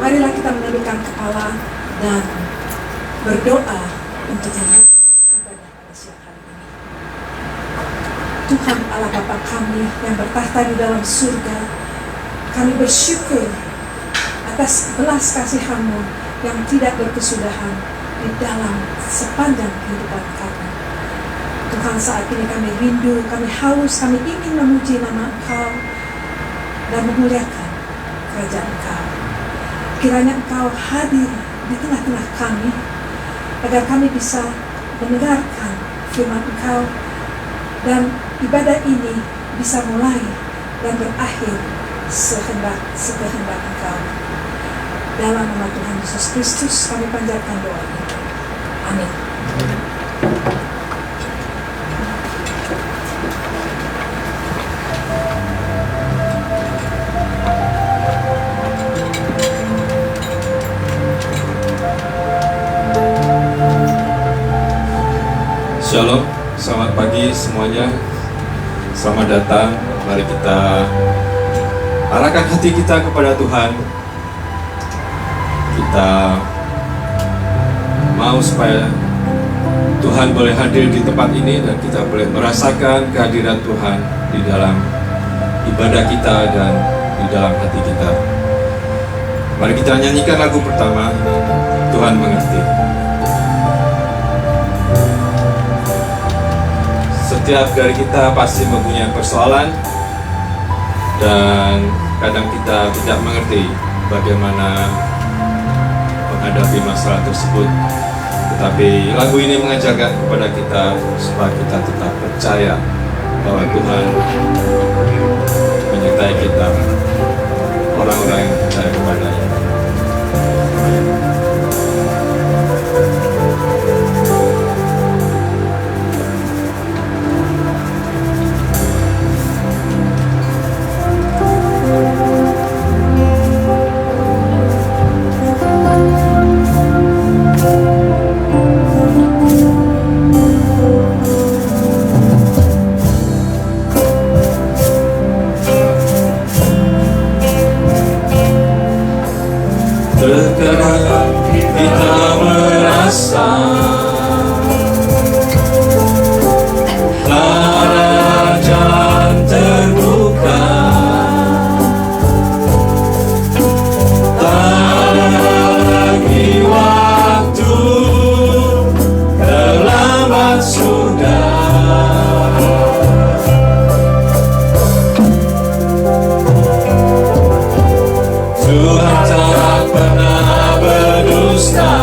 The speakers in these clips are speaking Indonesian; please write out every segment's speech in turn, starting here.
Marilah kita menundukkan kepala dan berdoa untuk membuka ibadah pada siang hari ini. Tuhan Allah Bapa kami yang bertahta di dalam surga, kami bersyukur atas belas kasihan-Mu yang tidak berkesudahan di dalam sepanjang kehidupan kami. Tuhan, saat ini kami rindu, kami haus, kami ingin memuji nama Engkau dan memuliakan kerajaan Engkau. Kiranya Engkau hadir di tengah-tengah kami, agar kami bisa mendengarkan firman Engkau, dan ibadah ini bisa mulai dan berakhir sekehendak Engkau. Dalam nama Tuhan Yesus Kristus kami panjatkan doa ini. Amin. Shalom, selamat pagi semuanya. Selamat datang. Mari kita arahkan hati kita kepada Tuhan. Kita mau supaya Tuhan boleh hadir di tempat ini dan kita boleh merasakan kehadiran Tuhan di dalam ibadah kita dan di dalam hati kita. Mari kita nyanyikan lagu pertama, Tuhan Mengerti. Setiap dari kita pasti mempunyai persoalan dan kadang kita tidak mengerti bagaimana menghadapi masalah tersebut. Tetapi lagu ini mengajarkan kepada kita supaya kita tetap percaya bahwa Tuhan menyertai kita, orang-orang yang percaya kepada-Nya. Terkadang kita merasa ada jalan terbuka, tak ada lagi waktu, terlambat sudah. Tuhan tak pernah berdusta,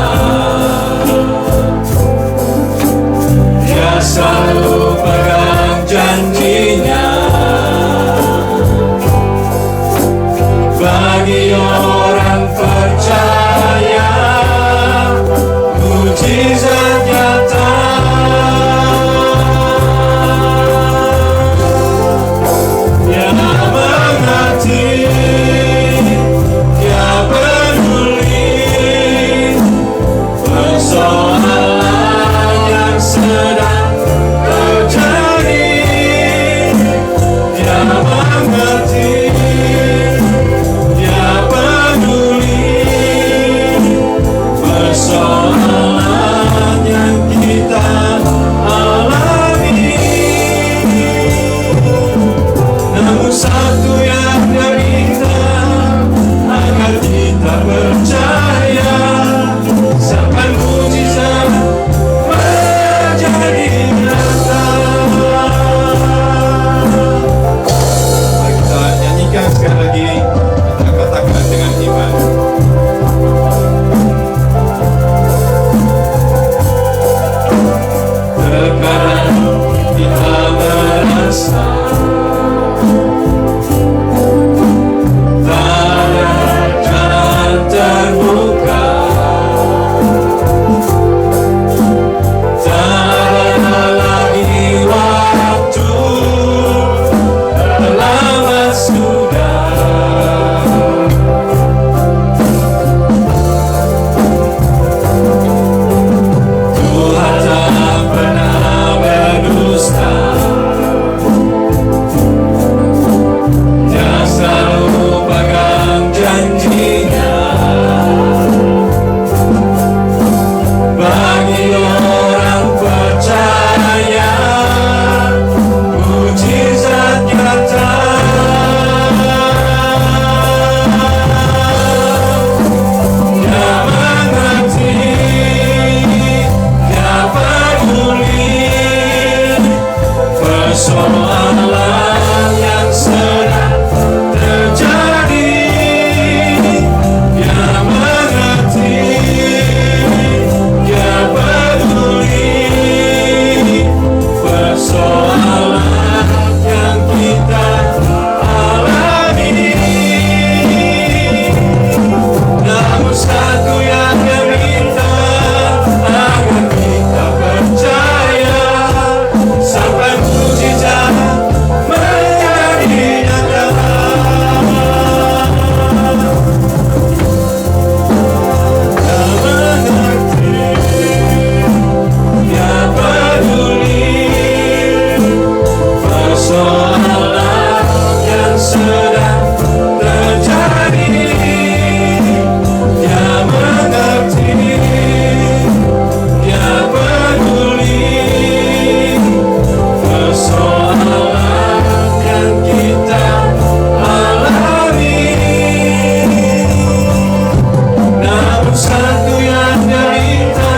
Namun satu yang Dia minta,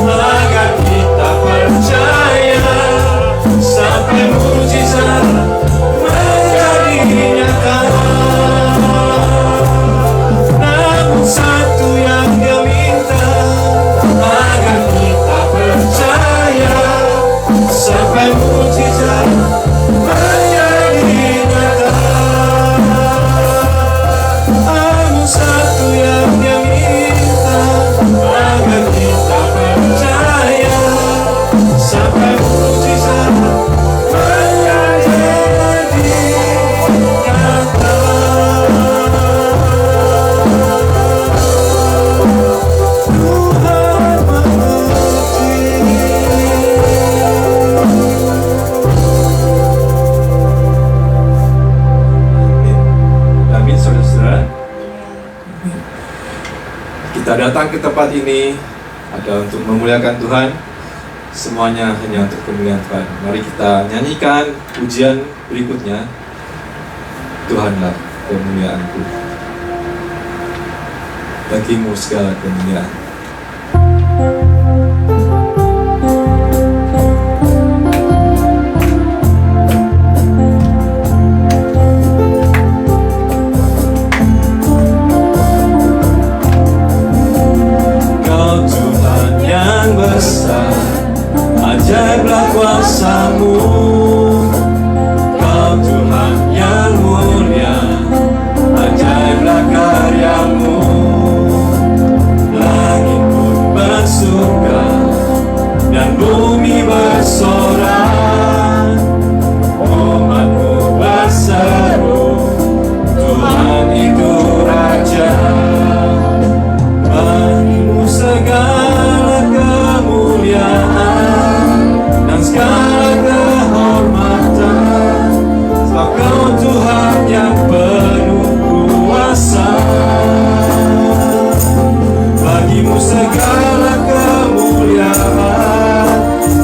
agar kita percaya sampai mujizat menjadi nyata. Namun satu yang Dia minta, agar kita percaya sampai mujizat menjadi nyata. Namun satu yang Dia minta, agar kita percaya sampai mujizat menjadi nyata. Tuhan mengerti. Amin, saudara-saudara. Kita datang ke tempat ini ada untuk memuliakan Tuhan. Semuanya hanya untuk kemuliaan Tuhan. Mari kita nyanyikan pujian berikutnya. Tuhanlah kemuliaanku, bagimu segala kemuliaan. Kau Tuhan yang besar, ajaiblah kuasa-Mu. Kau Tuhan yang mulia, ajaiblah karya-Mu. Langit pun bersuka dan bumi bersorak, umat-Mu berseru, Tuhan itu Raja. Bagimu segala kemuliaan dan segala kehormatan, sebab Kau Tuhan yang penuh kuasa. Bagimu segala kemuliaan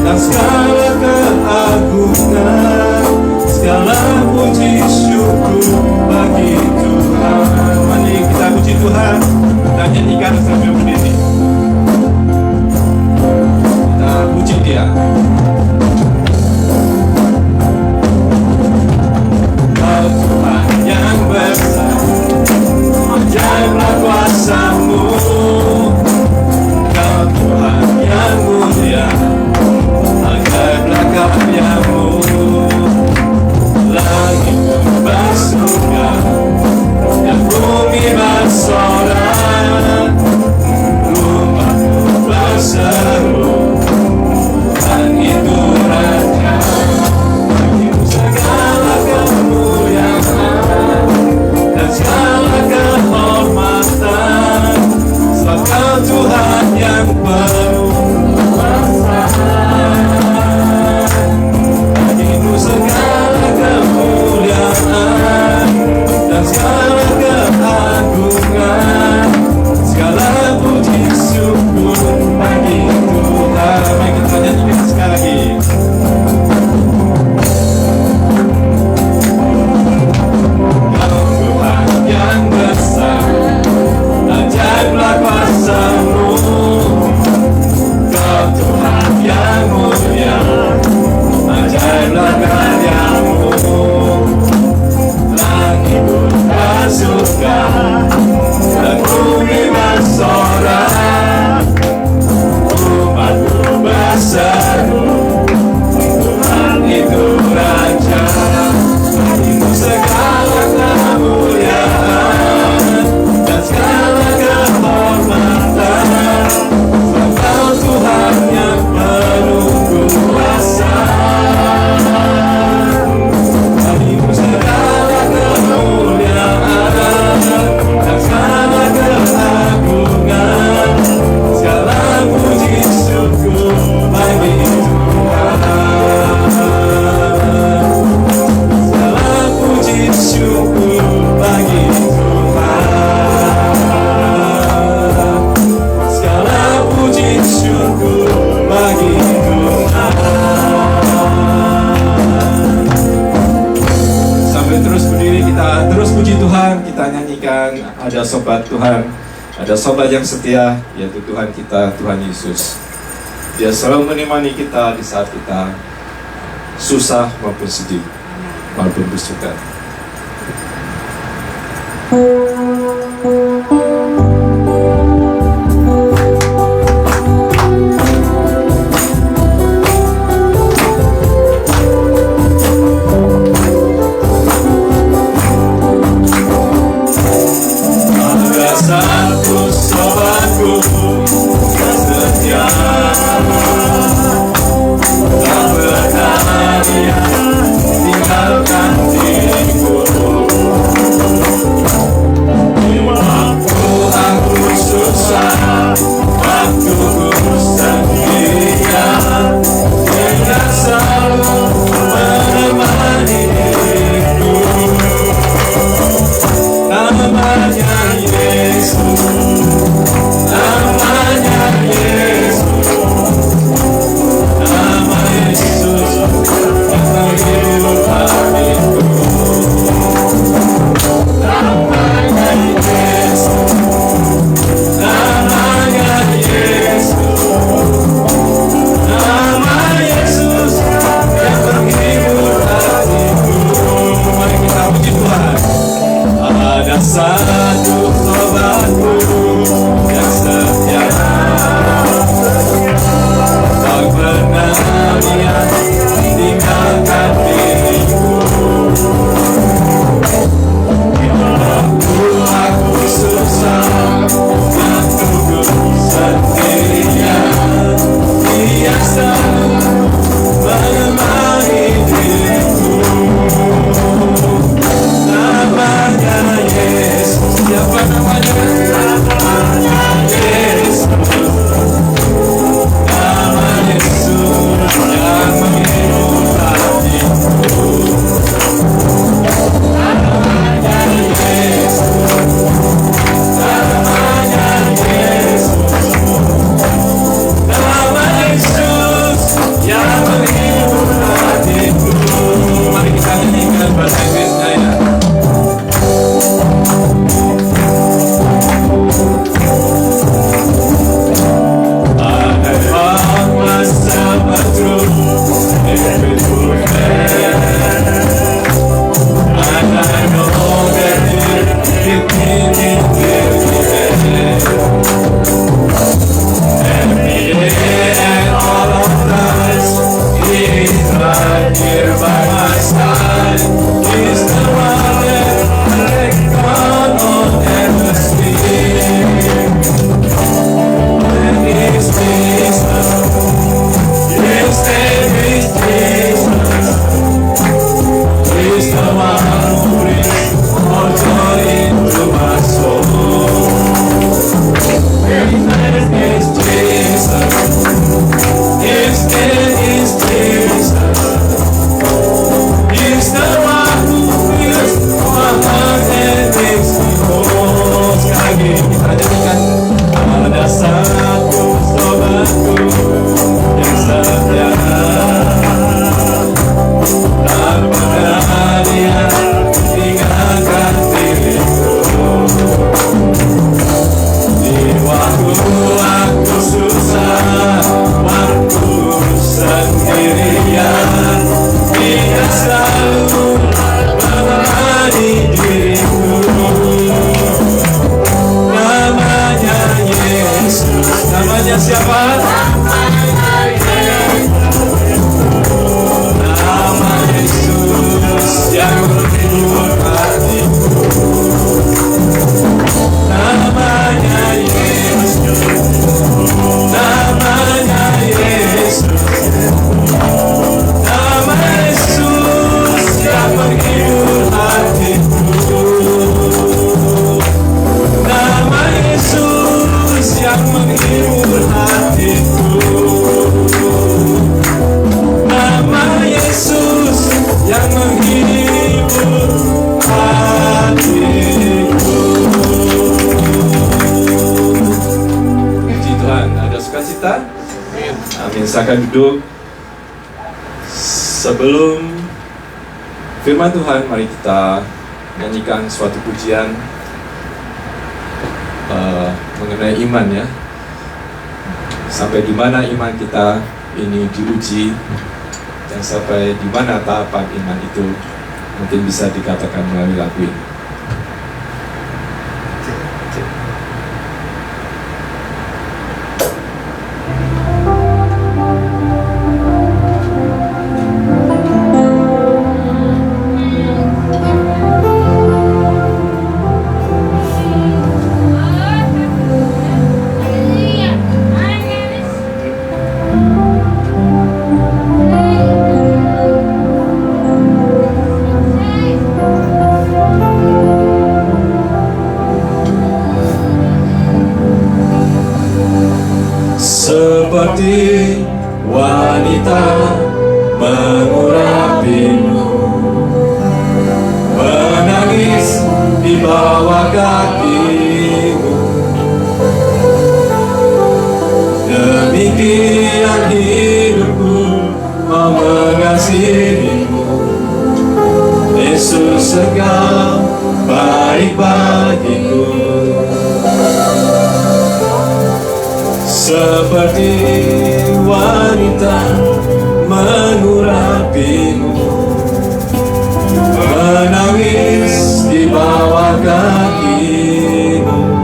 dan segala keagungan, segala puji syukur bagi Tuhan. Mari kita puji Tuhan, kita nyanyikan sambil berdiri. Kita puji Dia. Kau Tuhan yang besar, ajaiblah kuasa-Mu. Kau Tuhan yang mulia, ajaiblah karya-Mu. Langit bersuka dan bumi bersorak, umat-Mu berseru, Tuhan itu Raja. Bagimu segala kemuliaan dan segala kehormatan, sebab Kau Tuhan yang penuh kuasa. Bagimu segala kemuliaan dan segala keagungan, segala puji syukur bagi Tuhan. Mari kita nyanyikan sekali lagi. Kau Tuhan yang besar, ajaiblah kuasa-Mu. Kau Tuhan yang mulia, ajaiblah karya-Mu. Langit pun bersuka dan bumi bersorak, umat-Mu berseru, Tuhan itu Raja. Bagimu segala kemuliaan dan segala kehormatan, sebab Kau Tuhan yang penuh kuasa. Bagimu segala kemuliaan dan segala keagungan, segala puji syukur bagi Tuhan. Segala puji syukur bagi Tuhan. Segala puji syukur bagi Tuhan. Sambil terus berdiri, kita terus puji Tuhan, kita nyanyikan Ada Sobat Tuhan Ada sobat yang setia, yaitu Tuhan kita, Tuhan Yesus. Dia selalu menemani kita di saat kita susah maupun sedih, maupun bersuka. Silakan duduk. Sebelum firman Tuhan, mari kita nyanyikan suatu pujian. mengenai iman ya. Sampai di mana iman kita ini diuji, dan sampai di mana tahapan iman itu mungkin bisa dikatakan melalui lagu ini. Seperti wanita mengurapimu, menangis di bawah kakimu. Demikian hidupku mau mengasihimu, Yesus Engkau baik bagiku. Seperti wanita mengurapimu, menangis di bawah kakimu.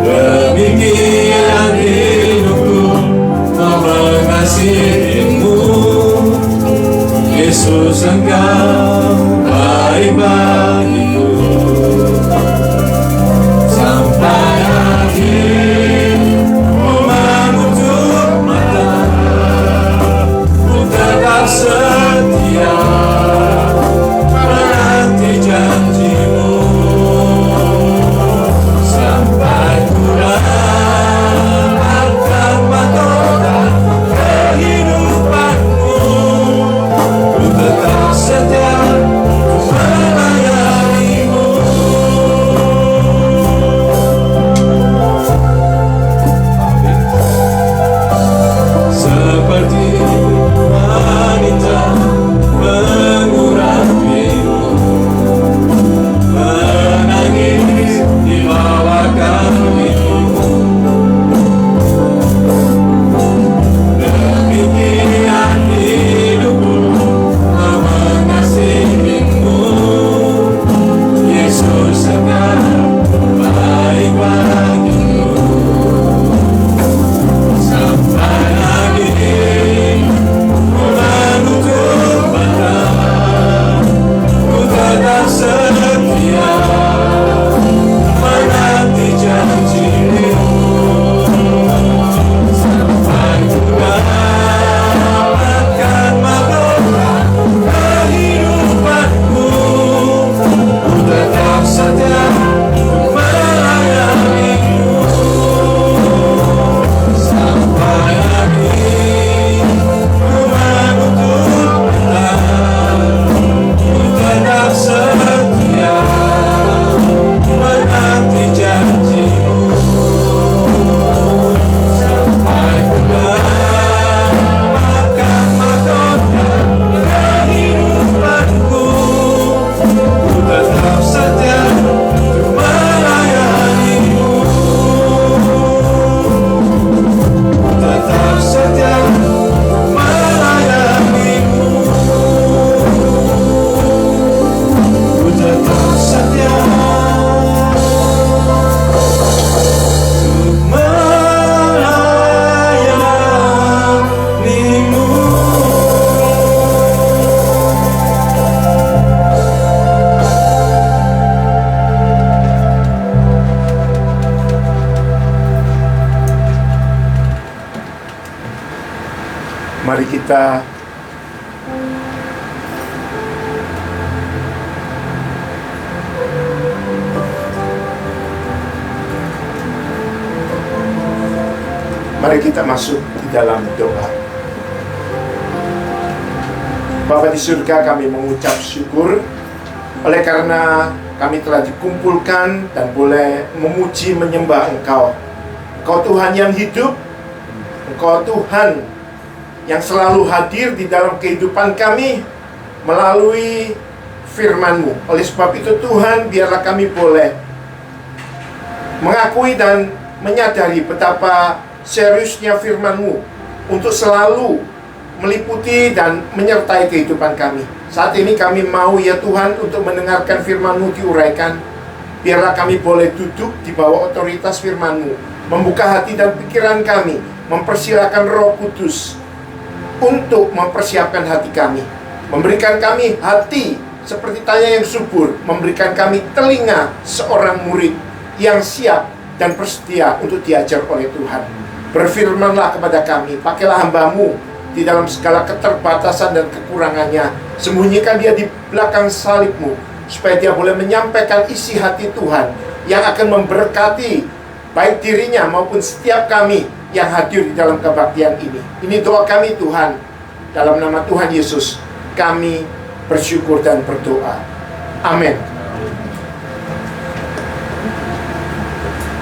Demikian hidupku mau mengasihimu, Yesus Engkau baik bagiku. Sampai akhir menutup mata, ku tetap setia menanti janjimu. Sampai ku dapatkan mahkota kehidupanmu, ku tetap setia melayanimu. Seperti wanita mengurapimu, menangis di bawah kakimu. Demikian hidupku mau mengasihimu, Yesus Engkau baik bagiku. Sampai akhir menutup mata, ku tetap setia menanti janjimu. Sampai ku dapatkan mahkota kehidupanmu, ku tetap setia melayanimu. Sampai akhir menutup mata, ku tetap setia menanti janjimu. Sampai ku dapatkan mahkota kehidupanku, ku tetap setia melayanimu. Tetap setia melayanimu, ku tetap setia untuk melayanimu. Mari kita masuk di dalam doa. Bapa di surga, kami mengucap syukur oleh karena kami telah dikumpulkan dan boleh memuji menyembah Engkau. Engkau Tuhan yang hidup, Engkau Tuhan yang selalu hadir di dalam kehidupan kami melalui firman-Mu. Oleh sebab itu Tuhan, biarlah kami boleh mengakui dan menyadari betapa seriusnya firman-Mu untuk selalu meliputi dan menyertai kehidupan kami. Saat ini kami mau ya Tuhan untuk mendengarkan firman-Mu diuraikan. Biarlah kami boleh duduk di bawah otoritas firman-Mu, membuka hati dan pikiran kami, mempersilakan Roh Kudus untuk mempersiapkan hati kami, memberikan kami hati seperti tanya yang subur, memberikan kami telinga seorang murid yang siap dan bersedia untuk diajar oleh Tuhan. Berfirmanlah kepada kami, pakailah hamba-Mu di dalam segala keterbatasan dan kekurangannya. Sembunyikan dia di belakang salib-Mu, supaya dia boleh menyampaikan isi hati Tuhan yang akan memberkati baik dirinya maupun setiap kami yang hadir di dalam kebaktian ini. Ini doa kami Tuhan. Dalam nama Tuhan Yesus kami bersyukur dan berdoa. Amin.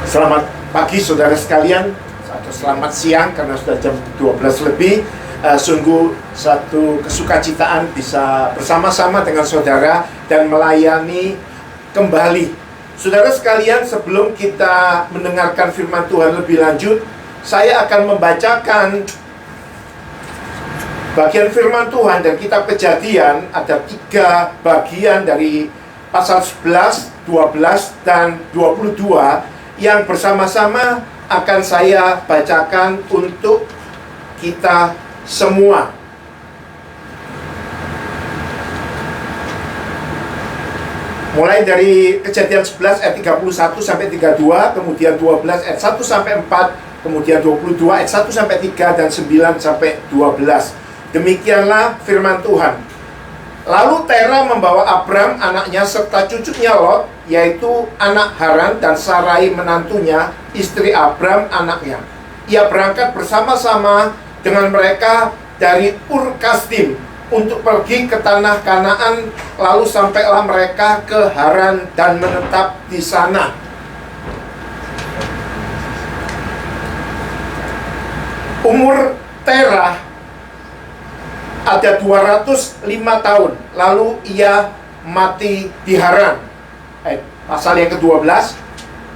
Selamat pagi saudara sekalian, atau selamat siang karena sudah jam 12 lebih. Sungguh satu kesukacitaan bisa bersama-sama dengan saudara dan melayani kembali. Saudara sekalian, sebelum kita mendengarkan firman Tuhan lebih lanjut, saya akan membacakan bagian firman Tuhan dan kitab Kejadian. Ada 3 bagian dari pasal 11, 12, dan 22 yang bersama-sama akan saya bacakan untuk kita semua. Mulai dari Kejadian 11 ayat 31 sampai 32, kemudian 12 ayat 1 sampai 4, kemudian 22 ayat 1 sampai 3, dan 9 sampai 12. Demikianlah firman Tuhan. Lalu Tera membawa Abram anaknya serta cucunya Lot, yaitu anak Haran, dan Sarai menantunya, istri Abram anaknya. Ia berangkat bersama-sama dengan mereka dari Ur Kasdim untuk pergi ke tanah Kanaan. Lalu sampailah mereka ke Haran dan menetap di sana. Umur Terah ada 205 tahun. Lalu ia mati di Haran. Pasal yang ke-12.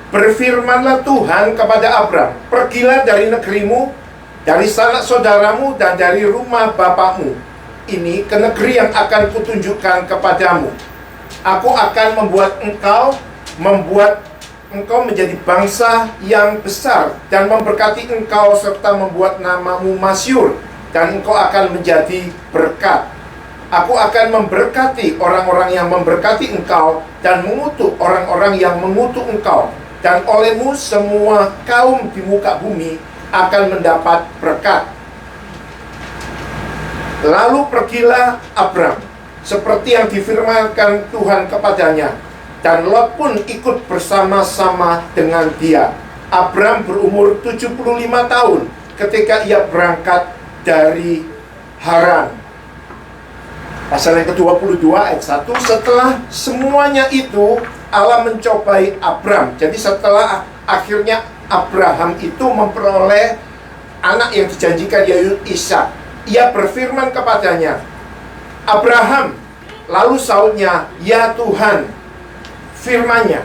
Berfirmanlah Tuhan kepada Abram, pergilah dari negerimu, dari sanak saudaramu, dan dari rumah bapakmu ini ke negeri yang akan kutunjukkan kepadamu. Aku akan membuat engkau menjadi bangsa yang besar, dan memberkati engkau serta membuat namamu masyhur, dan engkau akan menjadi berkat. Aku akan memberkati orang-orang yang memberkati engkau, dan mengutuk orang-orang yang mengutuk engkau, dan olehmu semua kaum di muka bumi akan mendapat berkat. Lalu pergilah Abram seperti yang difirmankan Tuhan kepadanya, dan Lot pun ikut bersama-sama dengan dia. Abram berumur 75 tahun ketika ia berangkat dari Haran. Pasal yang ke-22 ayat 1. Setelah semuanya itu Allah mencobai Abram. Jadi setelah akhirnya Abraham itu memperoleh anak yang dijanjikan, yaitu Ishak, ia berfirman kepadanya, Abraham. Lalu sautnya, ya Tuhan, firman-Nya,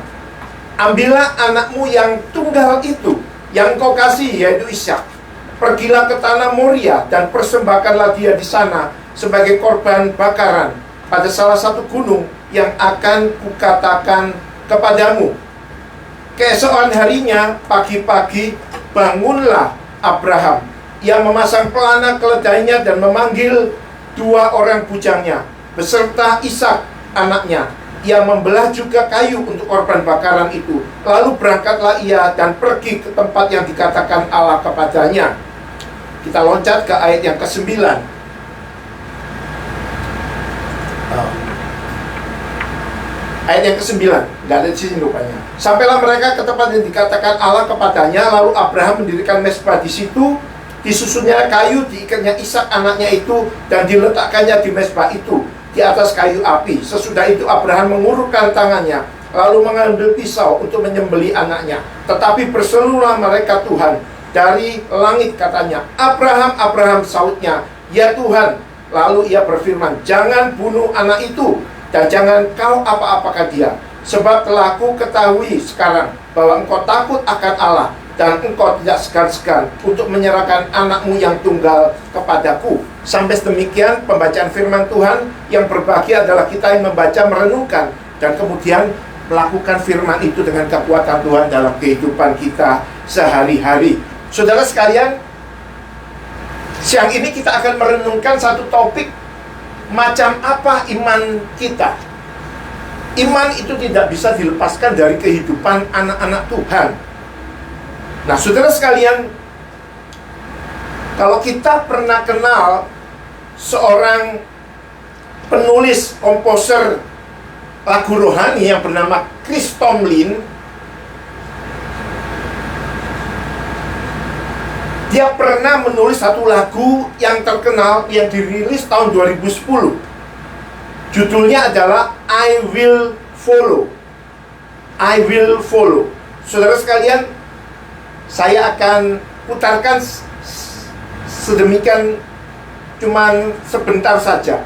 ambillah anakmu yang tunggal itu, yang kau kasih, yaitu Ishak. Pergilah ke tanah Moria dan persembahkanlah dia di sana sebagai korban bakaran pada salah satu gunung yang akan kukatakan kepadamu. Keesokan harinya, pagi-pagi, bangunlah Abraham. Ia memasang pelana keledainya dan memanggil 2 orang bujangnya beserta Ishak anaknya. Ia membelah juga kayu untuk korban bakaran itu. Lalu berangkatlah ia dan pergi ke tempat yang dikatakan Allah kepadanya. Kita loncat ke ayat yang ke-9. Ayat yang ke-9, nggak ada di sini rupanya. Sampailah mereka ke tempat yang dikatakan Allah kepadanya. Lalu Abraham mendirikan mezbah di situ, disusunnya kayu, diikatnya Ishak anaknya itu, dan diletakkannya di mezbah itu di atas kayu api. Sesudah itu Abraham mengulurkan tangannya, lalu mengambil pisau untuk menyembelih anaknya. Tetapi berserulah mereka Tuhan dari langit, katanya, Abraham, Abraham, sautnya, ya Tuhan. Lalu ia berfirman, jangan bunuh anak itu, dan jangan kau apa-apakan dia. Sebab telah ku ketahui sekarang bahwa engkau takut akan Allah, dan engkau tidak segan-segan untuk menyerahkan anakmu yang tunggal kepadaku. Sampai sedemikian pembacaan firman Tuhan. Yang berbahagia adalah kita yang membaca, merenungkan, dan kemudian melakukan firman itu dengan kekuatan Tuhan dalam kehidupan kita sehari-hari. Saudara sekalian, siang ini kita akan merenungkan satu topik, macam apa iman kita. Iman itu tidak bisa dilepaskan dari kehidupan anak-anak Tuhan. Nah, saudara sekalian, kalau kita pernah kenal seorang penulis, komposer lagu rohani yang bernama Chris Tomlin, dia pernah menulis satu lagu yang terkenal yang dirilis tahun 2010. Judulnya adalah I Will Follow. I Will Follow. Saudara sekalian, saya akan putarkan sedemikian, cuman sebentar saja.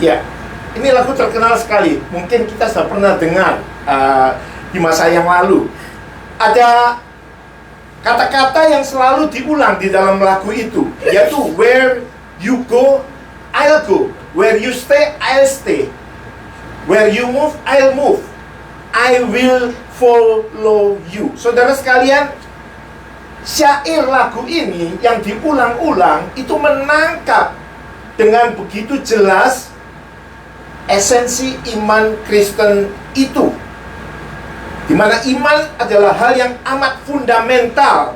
Ya, ini lagu terkenal sekali. Mungkin kita sudah pernah dengar di masa yang lalu. Ada kata-kata yang selalu diulang di dalam lagu itu, yaitu where you go, I'll go. Where you stay, I'll stay. Where you move, I'll move. I will follow you. Saudara sekalian, syair lagu ini yang diulang-ulang itu menangkap dengan begitu jelas esensi iman Kristen itu, di mana iman adalah hal yang amat fundamental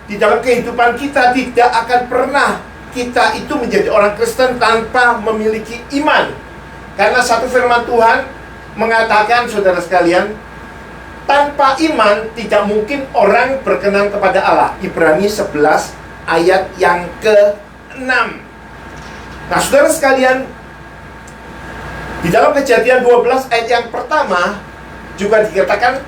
di dalam kehidupan kita. Tidak akan pernah kita itu menjadi orang Kristen tanpa memiliki iman, karena satu firman Tuhan mengatakan, saudara sekalian, tanpa iman tidak mungkin orang berkenan kepada Allah. Ibrani 11 ayat yang ke-6. Nah, saudara sekalian, di dalam Kejadian 12 ayat yang pertama juga dikatakan,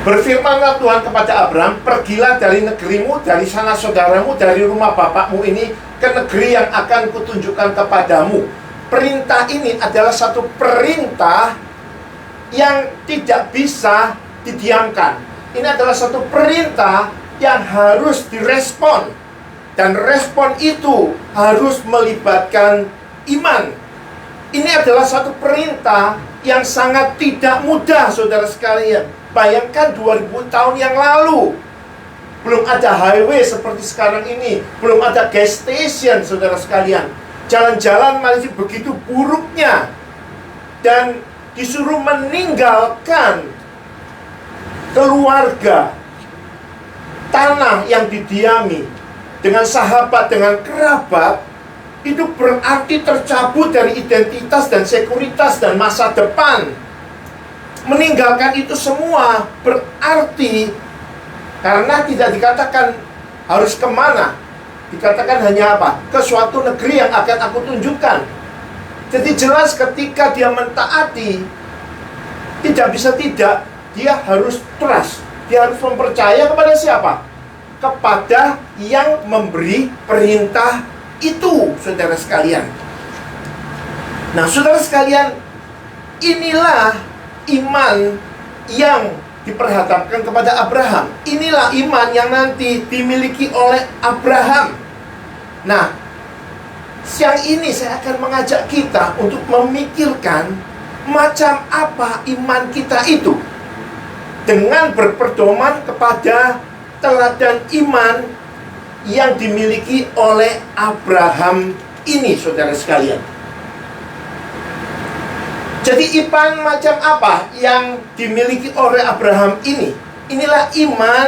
berfirmanlah Tuhan kepada Abraham, pergilah dari negerimu, dari sanak saudaramu, dari rumah bapakmu ini ke negeri yang akan kutunjukkan kepadamu. Perintah ini adalah satu perintah yang tidak bisa didiamkan. Ini adalah satu perintah yang harus direspon. Dan respon itu harus melibatkan iman. Ini adalah satu perintah yang sangat tidak mudah, saudara sekalian. Bayangkan 2000 tahun yang lalu, belum ada highway seperti sekarang ini, belum ada gas station, saudara sekalian. Jalan-jalan masih begitu buruknya, dan disuruh meninggalkan keluarga, tanah yang didiami, dengan sahabat, dengan kerabat. Itu berarti tercabut dari identitas dan sekuritas dan masa depan. Meninggalkan itu semua berarti, karena tidak dikatakan harus kemana, dikatakan hanya apa? Ke suatu negeri yang akan aku tunjukkan. Jadi jelas ketika dia mentaati, tidak bisa tidak, dia harus trust. Dia harus mempercaya kepada siapa? Kepada yang memberi perintah itu, saudara sekalian. Nah, saudara sekalian, inilah iman yang diperhadapkan kepada Abraham. Inilah iman yang nanti dimiliki oleh Abraham. Nah, siang ini saya akan mengajak kita untuk memikirkan macam apa iman kita itu, dengan berpedoman kepada teladan iman yang dimiliki oleh Abraham ini, saudara sekalian. Jadi iman macam apa yang dimiliki oleh Abraham ini? Inilah iman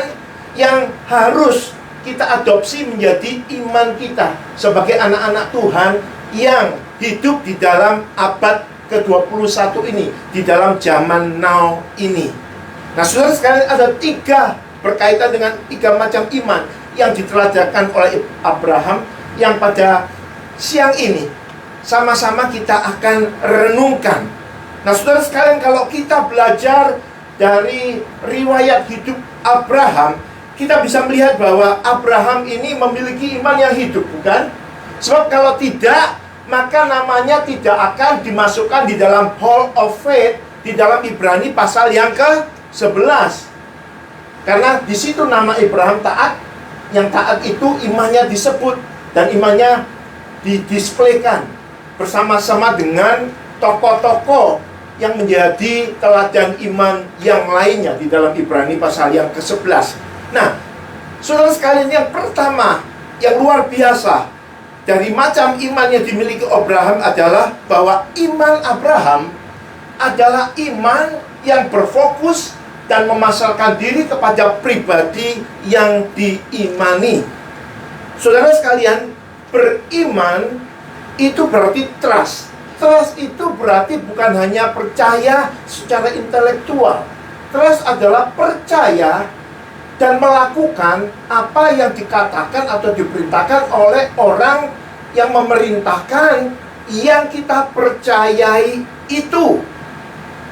yang harus kita adopsi menjadi iman kita sebagai anak-anak Tuhan yang hidup di dalam abad ke-21 ini, di dalam zaman now ini. Nah, saudara sekalian, ada berkaitan dengan 3 macam iman yang diteladakan oleh Abraham, yang pada siang ini sama-sama kita akan renungkan. Nah, saudara sekalian, kalau kita belajar dari riwayat hidup Abraham, kita bisa melihat bahwa Abraham ini memiliki iman yang hidup, bukan? Sebab kalau tidak, maka namanya tidak akan dimasukkan di dalam Hall of Faith di dalam Ibrani pasal yang ke-11. Karena di situ nama Abraham taat, yang taat itu imannya disebut dan imannya didisplaykan bersama-sama dengan tokoh-tokoh yang menjadi teladan iman yang lainnya di dalam Ibrani pasal yang ke-11. Nah, saudara sekalian, yang pertama, yang luar biasa dari macam iman yang dimiliki Abraham adalah bahwa iman Abraham adalah iman yang berfokus dan memasarkan diri kepada pribadi yang diimani. Saudara sekalian, beriman itu berarti trust. Trust itu berarti bukan hanya percaya secara intelektual. Trust adalah percaya dan melakukan apa yang dikatakan atau diperintahkan oleh orang yang memerintahkan yang kita percayai itu.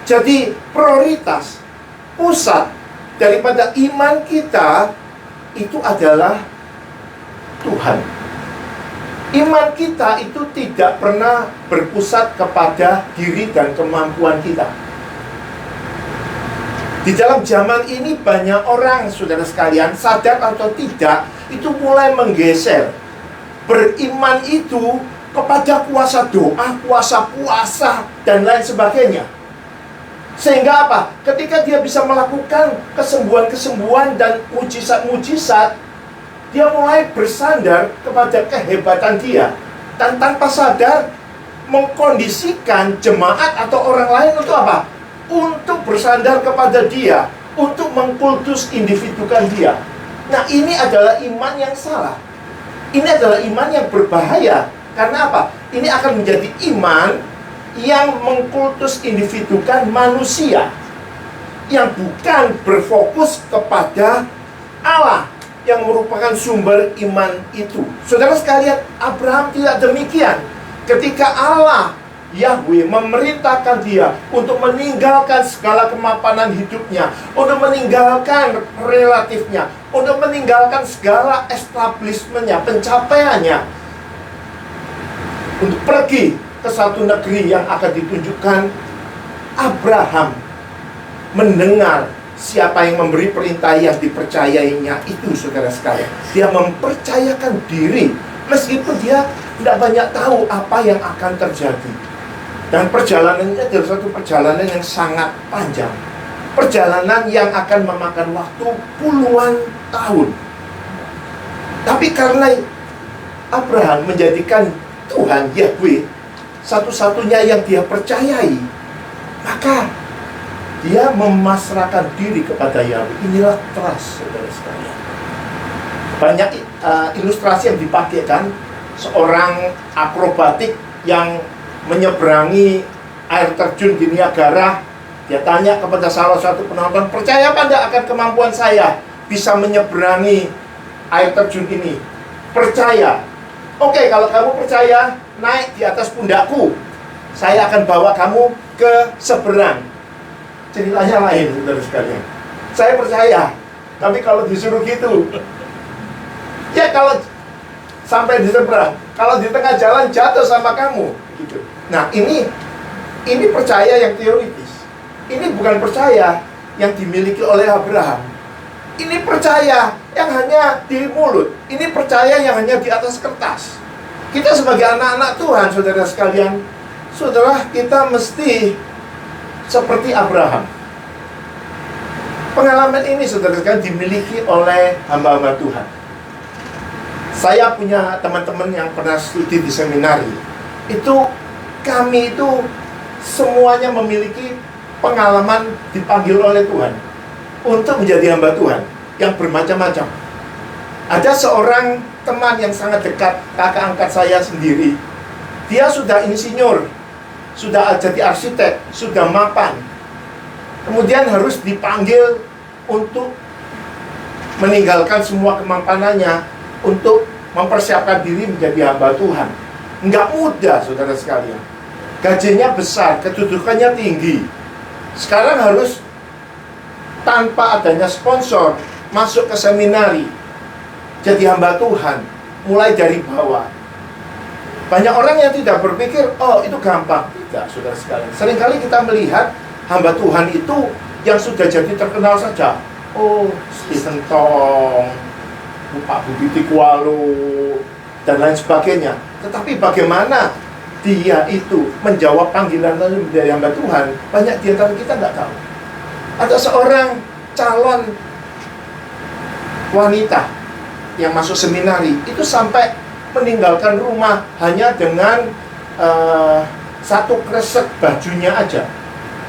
Jadi prioritas, pusat daripada iman kita itu adalah Tuhan. Iman kita itu tidak pernah berpusat kepada diri dan kemampuan kita. Di dalam zaman ini banyak orang, saudara sekalian, sadar atau tidak, itu mulai menggeser beriman itu kepada kuasa doa, kuasa puasa, dan lain sebagainya. Sehingga apa? Ketika dia bisa melakukan kesembuhan-kesembuhan dan mujizat-mujizat, dia mulai bersandar kepada kehebatan dia. Dan tanpa sadar mengkondisikan jemaat atau orang lain untuk apa? Untuk bersandar kepada dia, untuk mengkultus individukan dia. Nah, ini adalah iman yang salah. Ini adalah iman yang berbahaya. Karena apa? Ini akan menjadi iman yang mengkultus individukan manusia, yang bukan berfokus kepada Allah yang merupakan sumber iman itu. Saudara sekalian, Abraham tidak demikian. Ketika Allah Yahweh memerintahkan dia untuk meninggalkan segala kemapanan hidupnya, untuk meninggalkan relatifnya, untuk meninggalkan segala establishmentnya, pencapaiannya, untuk pergi ke satu negeri yang akan ditunjukkan. Abraham mendengar siapa yang memberi perintah yang dipercayainya itu, saudara sekalian. Dia mempercayakan diri meskipun dia tidak banyak tahu apa yang akan terjadi. Dan perjalanannya adalah satu perjalanan yang sangat panjang, perjalanan yang akan memakan waktu puluhan tahun. Tapi karena Abraham menjadikan Tuhan Yahweh satu-satunya yang dia percayai, maka dia memasrahkan diri kepada Yahweh. Inilah trust, saudara sekalian. Banyak ilustrasi yang dipakai, kan? Seorang akrobatik yang menyeberangi air terjun di Niagara. Dia tanya kepada salah satu penonton, percaya apa enggak akan kemampuan saya bisa menyeberangi air terjun ini? Percaya. Oke, kalau kamu percaya, naik di atas pundakku. Saya akan bawa kamu ke seberang. Ceritanya lain, saudara sekalian. Saya percaya, tapi kalau disuruh gitu, ya kalau sampai di seberang, kalau di tengah jalan jatuh sama kamu, gitu. Nah, ini percaya yang teoritis. Ini bukan percaya yang dimiliki oleh Abraham. Ini percaya yang hanya di mulut. Ini percaya yang hanya di atas kertas. Kita sebagai anak-anak Tuhan, saudara sekalian, saudara, kita mesti seperti Abraham. Pengalaman ini, saudara sekalian, dimiliki oleh hamba-hamba Tuhan. Saya punya teman-teman yang pernah studi di seminari. Kami itu semuanya memiliki pengalaman dipanggil oleh Tuhan untuk menjadi hamba Tuhan yang bermacam-macam. Ada seorang teman yang sangat dekat, kakak angkat saya sendiri. Dia sudah insinyur, sudah jadi arsitek, sudah mapan. Kemudian harus dipanggil untuk meninggalkan semua kemampanannya untuk mempersiapkan diri menjadi hamba Tuhan. Nggak mudah, saudara sekalian. Gajinya besar, kedudukannya tinggi. Sekarang harus tanpa adanya sponsor masuk ke seminari, jadi hamba Tuhan, mulai dari bawah. Banyak orang yang tidak berpikir, oh itu gampang. Tidak, saudara sekalian. Seringkali kita melihat hamba Tuhan itu yang sudah jadi terkenal saja. Oh, Stephen Tong, Pak Budi Tikualu, dan lain sebagainya. Tetapi bagaimana dia itu menjawab panggilan dari hamba Tuhan, banyak di antara kita nggak tahu. Ada seorang calon wanita yang masuk seminari, itu sampai meninggalkan rumah hanya dengan satu kresek bajunya aja.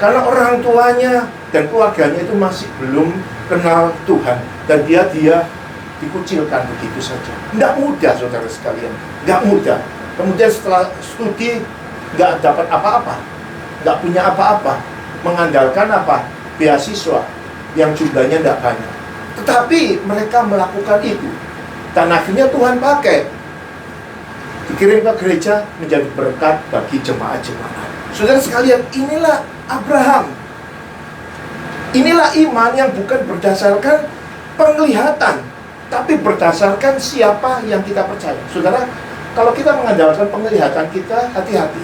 Karena orang tuanya dan keluarganya itu masih belum kenal Tuhan. Dan dia dikucilkan begitu saja. Nggak mudah, saudara sekalian. Nggak mudah. Kemudian setelah studi, nggak dapat apa-apa. Nggak punya apa-apa. Mengandalkan apa? Beasiswa yang jumlahnya nggak banyak. Tetapi mereka melakukan itu. Dan akhirnya Tuhan pakai. Dikirim ke gereja menjadi berkat bagi jemaat-jemaat. Saudara sekalian, inilah Abraham. Inilah iman yang bukan berdasarkan penglihatan, tapi berdasarkan siapa yang kita percaya. Saudara, kalau kita mengandalkan penglihatan kita, hati-hati.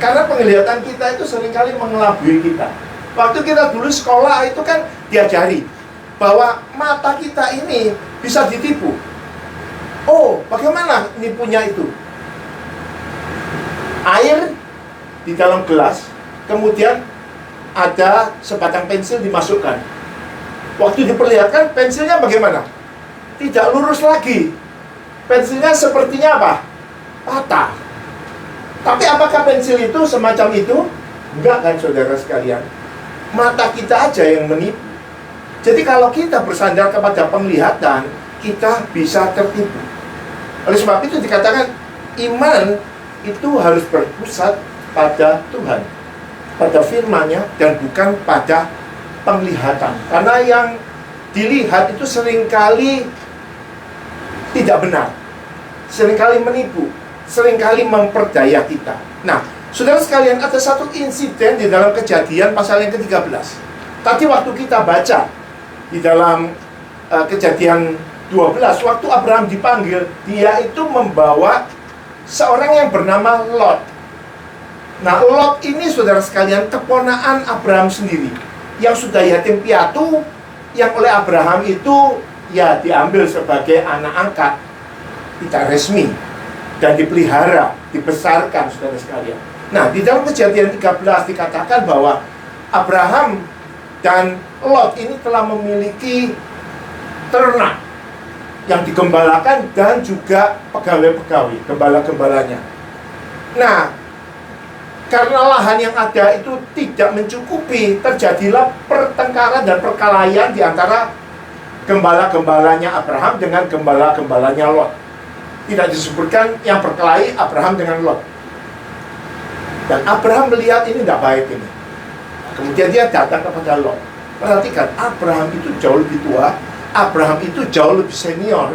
Karena penglihatan kita itu seringkali mengelabui kita. Waktu kita dulu sekolah itu kan diajari bahwa mata kita ini bisa ditipu. Oh, bagaimana nipunya itu? Air di dalam gelas, kemudian ada sebatang pensil dimasukkan. Waktu diperlihatkan, pensilnya bagaimana? Tidak lurus lagi. Pensilnya sepertinya apa? Patah. Tapi apakah pensil itu semacam itu? Enggak kan, saudara sekalian. Mata kita aja yang menipu. Jadi kalau kita bersandar kepada penglihatan, kita bisa tertipu. Oleh sebab itu dikatakan iman itu harus berpusat pada Tuhan, pada firman-Nya, dan bukan pada penglihatan. Karena yang dilihat itu seringkali tidak benar, seringkali menipu, seringkali memperdaya kita. Nah, saudara sekalian, ada satu insiden di dalam Kejadian pasal yang ke-13. Tadi waktu kita baca di dalam Kejadian 12, waktu Abraham dipanggil, dia itu membawa seorang yang bernama Lot. Nah, Lot ini, saudara sekalian, keponakan Abraham sendiri, yang sudah yatim piatu, yang oleh Abraham itu ya diambil sebagai anak angkat, tidak resmi, dan dipelihara, dibesarkan, saudara sekalian. Nah, di dalam Kejadian 13 dikatakan bahwa Abraham dan Lot ini telah memiliki ternak yang digembalakan dan juga pegawai-pegawai, gembala-gembalanya. Nah, karena lahan yang ada itu tidak mencukupi, terjadilah pertengkaran dan perkelahian di antara gembala-gembalanya Abraham dengan gembala-gembalanya Lot. Tidak disebutkan yang berkelahi Abraham dengan Lot. Dan Abraham melihat ini tidak baik ini. Kemudian dia datang kepada Lot. Perhatikan, Abraham itu jauh lebih tua, Abraham itu jauh lebih senior.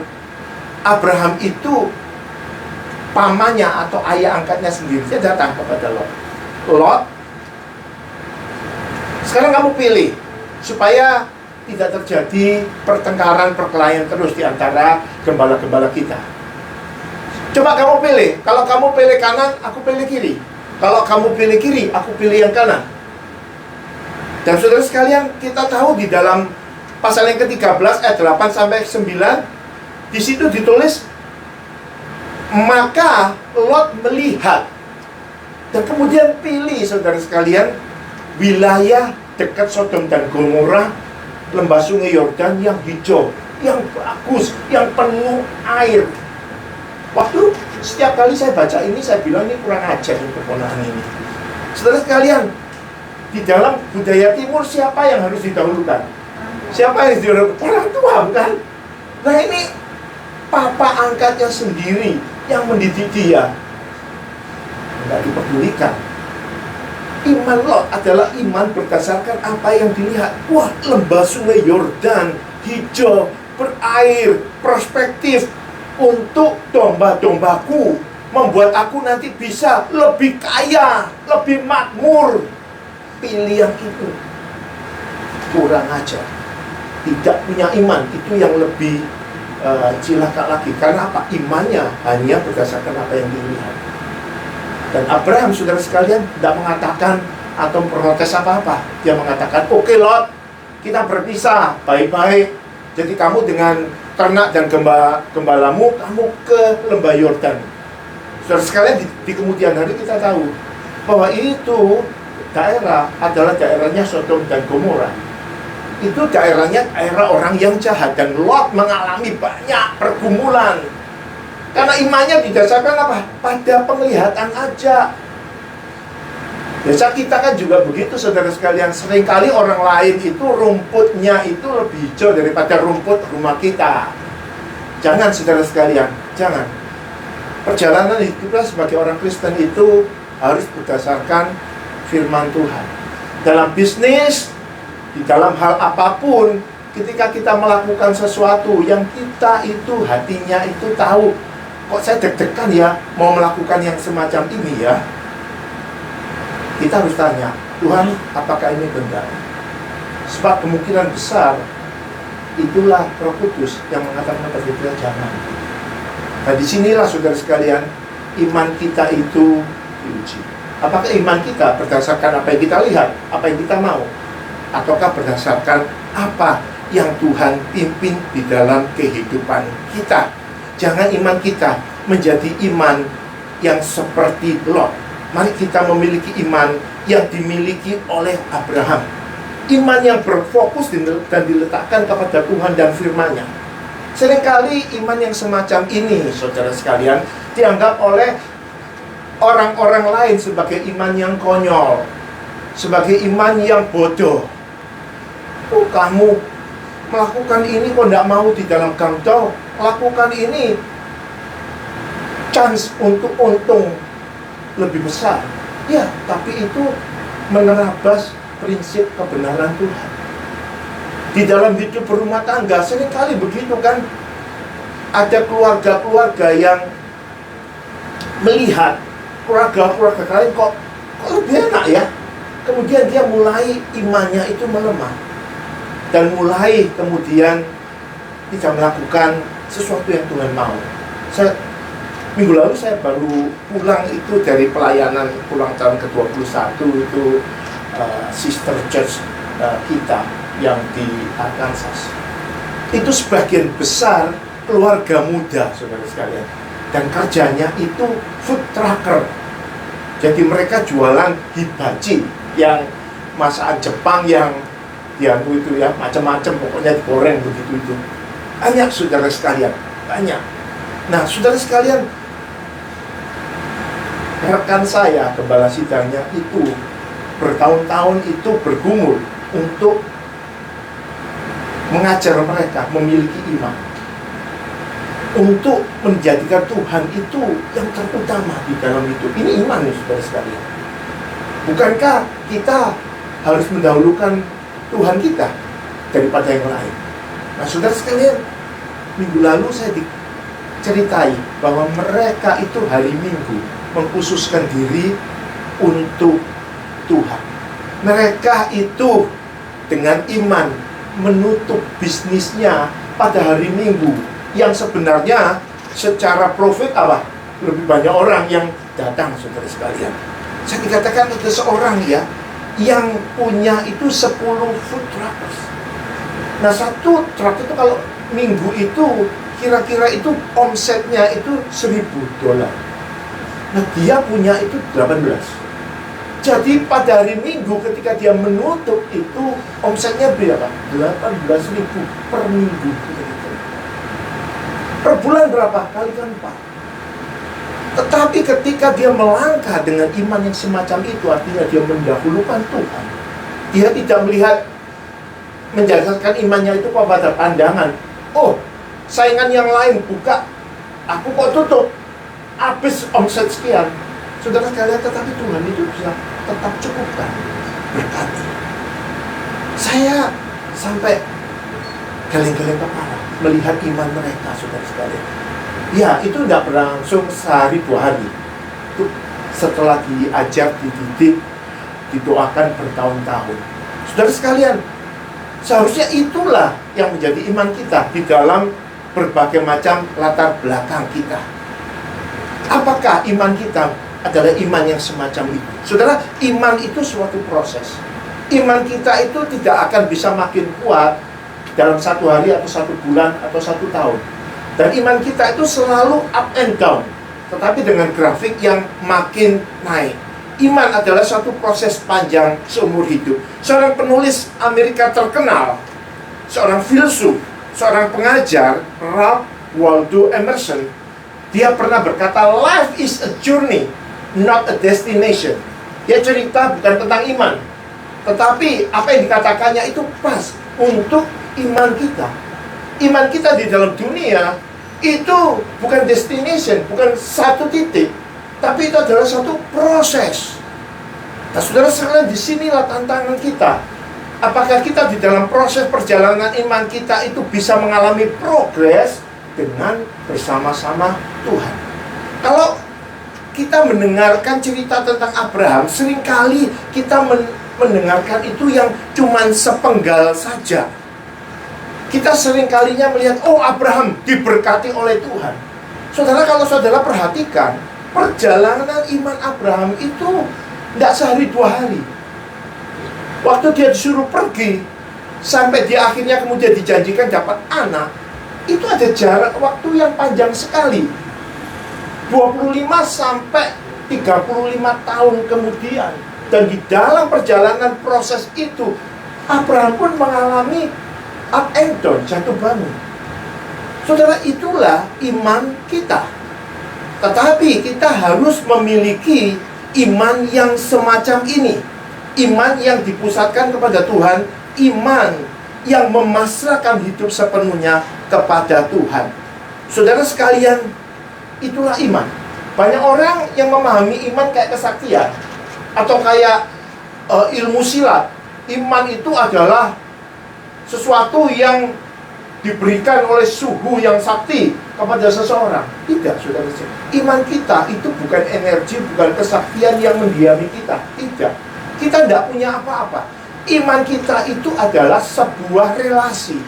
Abraham itu pamannya atau ayah angkatnya sendiri. Dia datang kepada Lot. Lot, sekarang kamu pilih supaya tidak terjadi pertengkaran, perkelahian terus di antara gembala-gembala kita. Coba kamu pilih. Kalau kamu pilih kanan, aku pilih kiri. Kalau kamu pilih kiri, aku pilih yang kanan. Dan saudara sekalian, kita tahu di dalam pasal yang ke-13 ayat 8 sampai 9, di situ ditulis, maka Lot melihat dan kemudian pilih, saudara sekalian, wilayah dekat Sodom dan Gomora, lembah sungai Yordan yang hijau, yang bagus, yang penuh air. Waktu setiap kali saya baca ini, saya bilang ini kurang ajar nih keponakan ini. Saudara sekalian, di dalam budaya timur siapa yang harus didahulukan? Siapa yang didahulukan? Orang tua, bukan? Nah ini papa angkatnya sendiri yang mendidik dia, nggak dipedulikan. Iman Lot adalah iman berdasarkan apa yang dilihat. Wah, lembah sungai Yordan hijau, berair, perspektif untuk domba-dombaku, membuat aku nanti bisa lebih kaya, lebih makmur. Pilih yang itu. Kurang ajar. Tidak punya iman, itu yang lebih cilaka lagi. Karena apa? Imannya hanya berdasarkan apa yang dilihat. Dan Abraham, saudara sekalian, tidak mengatakan atau protes apa-apa. Dia mengatakan, oke Lot, kita berpisah, baik-baik. Jadi kamu dengan ternak dan gembalamu, kamu ke lembah Yordan. Saudara sekalian, di kemudian hari kita tahu bahwa itu daerah adalah daerahnya Sodom dan Gomora. Itu daerahnya daerah orang yang jahat. Dan Lot mengalami banyak pergumulan. Karena imannya didasarkan apa? Pada penglihatan aja. Biasa kita kan juga begitu, saudara sekalian. Seringkali orang lain itu rumputnya itu lebih hijau daripada rumput rumah kita. Jangan, saudara sekalian, jangan. Perjalanan hidup kita sebagai orang Kristen itu harus berdasarkan firman Tuhan. Dalam bisnis, di dalam hal apapun, ketika kita melakukan sesuatu yang kita itu hatinya itu tahu, kok saya deg-degan ya mau melakukan yang semacam ini ya. Kita harus tanya, Tuhan, apakah ini benar? Sebab kemungkinan besar itulah Roh Kudus yang mengatakan kepada kita jangan. Nah, disinilah saudara sekalian, iman kita itu diuji. Apakah iman kita berdasarkan apa yang kita lihat, apa yang kita mau, ataukah berdasarkan apa yang Tuhan pimpin di dalam kehidupan kita? Jangan iman kita menjadi iman yang seperti Lot. Mari kita memiliki iman yang dimiliki oleh Abraham. Iman yang berfokus dan diletakkan kepada Tuhan dan firman-Nya. Seringkali iman yang semacam ini, saudara sekalian, dianggap oleh orang-orang lain sebagai iman yang konyol, sebagai iman yang bodoh. Oh, kamu melakukan ini kok tidak mau di dalam gang tol, lakukan ini, chance untuk untung lebih besar. Ya, tapi itu menerabas prinsip kebenaran Tuhan. Di dalam hidup berumah tangga seringkali begitu kan. Ada keluarga-keluarga yang melihat keluarga-keluarga lain kok lebih enak ya. Kemudian dia mulai imannya itu melemah. Dan mulai kemudian tidak melakukan sesuatu yang Tuhan mau. Minggu lalu saya baru pulang itu dari pelayanan pulang tahun ke-21 itu sister church kita yang di Arkansas. Itu sebagian besar keluarga muda, saudara sekalian. Dan kerjanya itu food trucker. Jadi mereka jualan hibachi yang masakan Jepang yang itu ya, macam-macam pokoknya digoreng begitu itu. Banyak saudara sekalian, banyak. Nah, saudara sekalian, rekan saya, gembala sidangnya itu bertahun-tahun itu bergumul untuk mengajar mereka memiliki iman, untuk menjadikan Tuhan itu yang terutama di dalam hidup. Ini iman nih saudara sekalian. Bukankah kita harus mendahulukan Tuhan kita daripada yang lain? Nah saudara sekalian, minggu lalu saya diceritai bahwa mereka itu hari Minggu mengkhususkan diri untuk Tuhan. Mereka itu dengan iman menutup bisnisnya pada hari Minggu, yang sebenarnya secara profit apa? Lebih banyak orang yang datang, saudara sekalian. Saya dikatakan ada seorang ya yang punya itu 10 food truckers. Nah, satu truk itu kalau minggu itu kira-kira itu omsetnya itu $1.000. Nah, dia punya itu 18. Jadi pada hari Minggu ketika dia menutup itu omsetnya berapa? 18.000 per minggu. Per bulan berapa? Kalikan 4. Tetapi ketika dia melangkah dengan iman yang semacam itu, artinya dia mendahulukan Tuhan. Dia tidak melihat, menjadikan imannya itu pada pandangan, oh, saingan yang lain buka, aku kok tutup, habis omset sekian. Saudara sekalian, tetapi Tuhan itu bisa tetap cukupkan, berkati. Saya sampai geleng-geleng kepala melihat iman mereka, saudara sekalian. Ya, itu tidak berlangsung sehari 2 hari. Itu setelah diajar, dididik, didoakan bertahun-tahun. Saudara sekalian, seharusnya itulah yang menjadi iman kita di dalam berbagai macam latar belakang kita. Apakah iman kita adalah iman yang semacam itu? Saudara, iman itu suatu proses. Iman kita itu tidak akan bisa makin kuat dalam 1 hari atau 1 bulan atau 1 tahun. Dan iman kita itu selalu up and down, tetapi dengan grafik yang makin naik. Iman adalah suatu proses panjang seumur hidup. Seorang penulis Amerika terkenal, seorang filsuf, seorang pengajar, Ralph Waldo Emerson, dia pernah berkata, life is a journey, not a destination. Dia cerita bukan tentang iman, tetapi apa yang dikatakannya itu pas untuk iman kita. Iman kita di dalam dunia itu bukan destination, bukan satu titik, tapi itu adalah satu proses. Nah, saudara sekalian, disinilah tantangan kita. Apakah kita di dalam proses perjalanan iman kita itu bisa mengalami progres dengan bersama-sama Tuhan? Kalau kita mendengarkan cerita tentang Abraham, seringkali kita mendengarkan itu yang cuman sepenggal saja. Kita seringkalinya melihat, oh, Abraham diberkati oleh Tuhan. Saudara, kalau saudara perhatikan, perjalanan iman Abraham itu tidak sehari 2 hari. Waktu dia disuruh pergi, sampai dia akhirnya kemudian dijanjikan dapat anak, itu ada jarak waktu yang panjang sekali. 25 sampai 35 tahun kemudian. Dan di dalam perjalanan proses itu, Abraham pun mengalami up and down, jatuh bangun. Saudara, itulah iman kita. Tetapi kita harus memiliki iman yang semacam ini. Iman yang dipusatkan kepada Tuhan, iman yang memasrahkan hidup sepenuhnya kepada Tuhan. Saudara sekalian, itulah iman. Banyak orang yang memahami iman kayak kesaktian atau kayak ilmu silat. Iman itu adalah sesuatu yang diberikan oleh suhu yang sakti kepada seseorang. Tidak, saudara. Iman kita itu bukan energi, bukan kesaktian yang mendiami kita. Tidak. Kita tidak punya apa-apa. Iman kita itu adalah sebuah relasi.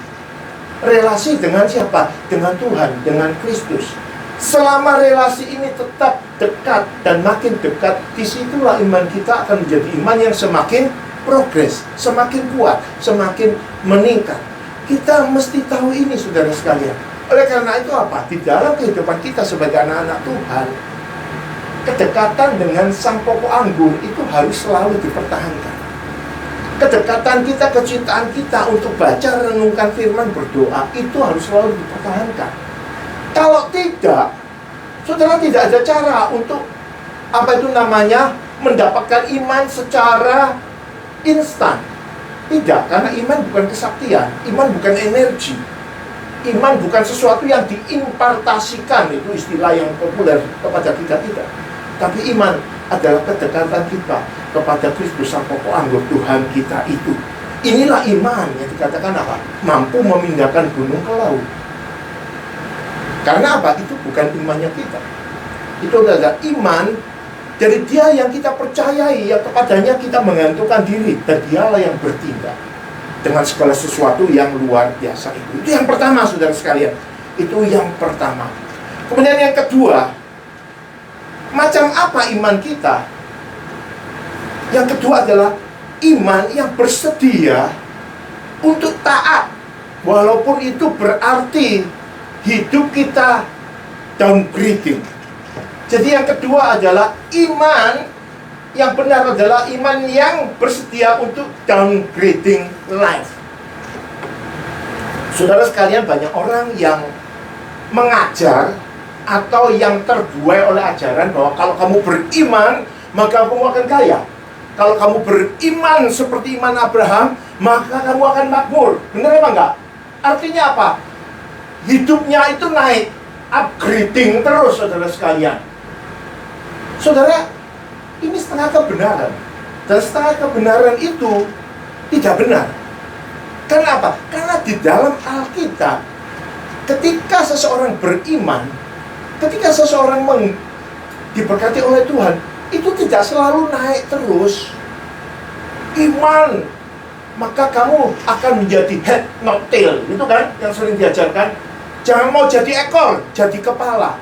Relasi dengan siapa? Dengan Tuhan, dengan Kristus. Selama relasi ini tetap dekat dan makin dekat, disitulah iman kita akan menjadi iman yang semakin progres, semakin kuat, semakin meningkat. Kita mesti tahu ini, saudara sekalian. Oleh karena itu apa? Di dalam kehidupan kita sebagai anak-anak Tuhan, kedekatan dengan sang pokok anggur itu harus selalu dipertahankan. Kedekatan kita, kecintaan kita untuk baca, renungkan firman, berdoa, itu harus selalu dipertahankan. Kalau tidak, saudara, tidak ada cara untuk mendapatkan iman secara instan. Tidak, karena iman bukan kesaktian, iman bukan energi, iman bukan sesuatu yang diimpartasikan, itu istilah yang populer kepada kita, tidak. Tapi iman adalah kedekatan kita kepada Kristus sang pokok anggur Tuhan kita itu. Inilah iman yang dikatakan apa? Mampu memindahkan gunung ke laut. Karena apa? Itu bukan imannya kita. Itu adalah iman dari Dia yang kita percayai, yang kepadanya kita menggantungkan diri, dan Dialah yang bertindak dengan segala sesuatu yang luar biasa itu. Itu yang pertama, saudara sekalian. Itu yang pertama. Kemudian yang kedua, macam apa iman kita? Yang kedua adalah iman yang bersedia untuk taat, walaupun itu berarti hidup kita downgrading. Jadi yang kedua adalah iman yang benar adalah iman yang bersedia untuk downgrading life. Saudara sekalian, banyak orang yang mengajar atau yang terbuai oleh ajaran bahwa kalau kamu beriman, maka kamu akan kaya. Kalau kamu beriman seperti iman Abraham, maka kamu akan makmur. Benar apa enggak? Artinya apa? Hidupnya itu naik, upgrading terus, saudara sekalian. Saudara, ini setengah kebenaran. Dan setengah kebenaran itu tidak benar. Karena apa? Karena di dalam Alkitab, ketika seseorang beriman, ketika seseorang diberkati oleh Tuhan, itu tidak selalu naik terus. Iman, maka kamu akan menjadi head not tail. Itu kan yang sering diajarkan. Jangan mau jadi ekor, jadi kepala.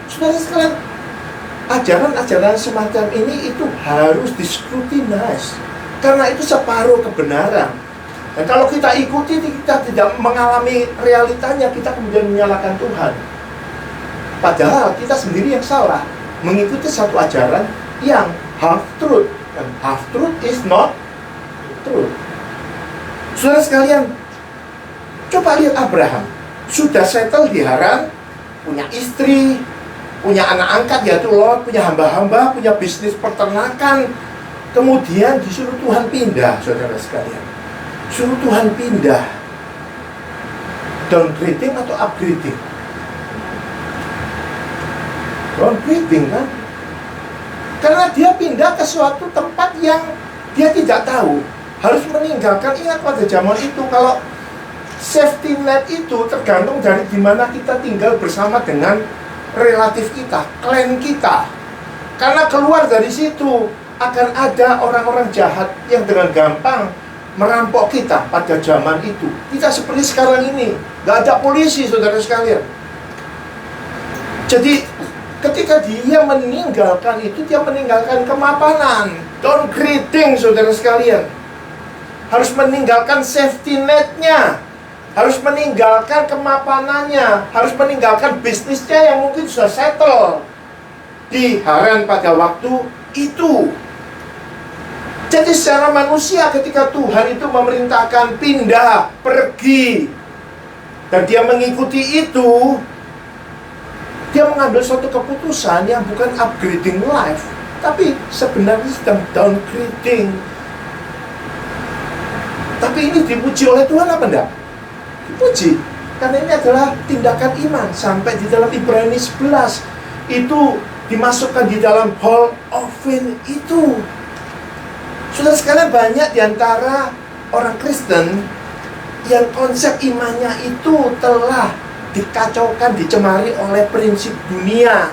Saudara sekalian, ajaran-ajaran semacam ini itu harus discrutinize. Karena itu separuh kebenaran. Dan kalau kita ikuti, kita tidak mengalami realitanya, kita kemudian menyalahkan Tuhan. Padahal kita sendiri yang salah mengikuti satu ajaran yang half truth. Dan half truth is not truth. Saudara sekalian, coba lihat Abraham. Sudah settle di Haran, punya istri, punya anak angkat yaitu Lot, punya hamba-hamba, punya bisnis peternakan. Kemudian disuruh Tuhan pindah, saudara sekalian. Suruh Tuhan pindah. Downgrading atau upgrading? Downgrading kan? Karena dia pindah ke suatu tempat yang dia tidak tahu. Harus meninggalkan, ingat pada zaman itu, kalau safety net itu tergantung dari dimana kita tinggal bersama dengan relatif kita, klan kita. Karena keluar dari situ akan ada orang-orang jahat yang dengan gampang merampok kita pada zaman itu. Tidak seperti sekarang ini, nggak ada polisi, saudara sekalian. Jadi ketika dia meninggalkan itu, dia meninggalkan kemapanan, downgrading, saudara sekalian. Harus meninggalkan safety netnya, harus meninggalkan kemapanannya, harus meninggalkan bisnisnya yang mungkin sudah settle di Haran pada waktu itu. Jadi secara manusia ketika Tuhan itu memerintahkan pindah, pergi, dan dia mengikuti itu, dia mengambil suatu keputusan yang bukan upgrading life, tapi sebenarnya sedang downgrading. Tapi ini dipuji oleh Tuhan apa enggak? Dipuji, karena ini adalah tindakan iman. Sampai di dalam Ibrani 11 itu dimasukkan di dalam Hall of Fame itu. Saudara sekalian, banyak diantara orang Kristen yang konsep imannya itu telah dikacaukan, dicemari oleh prinsip dunia,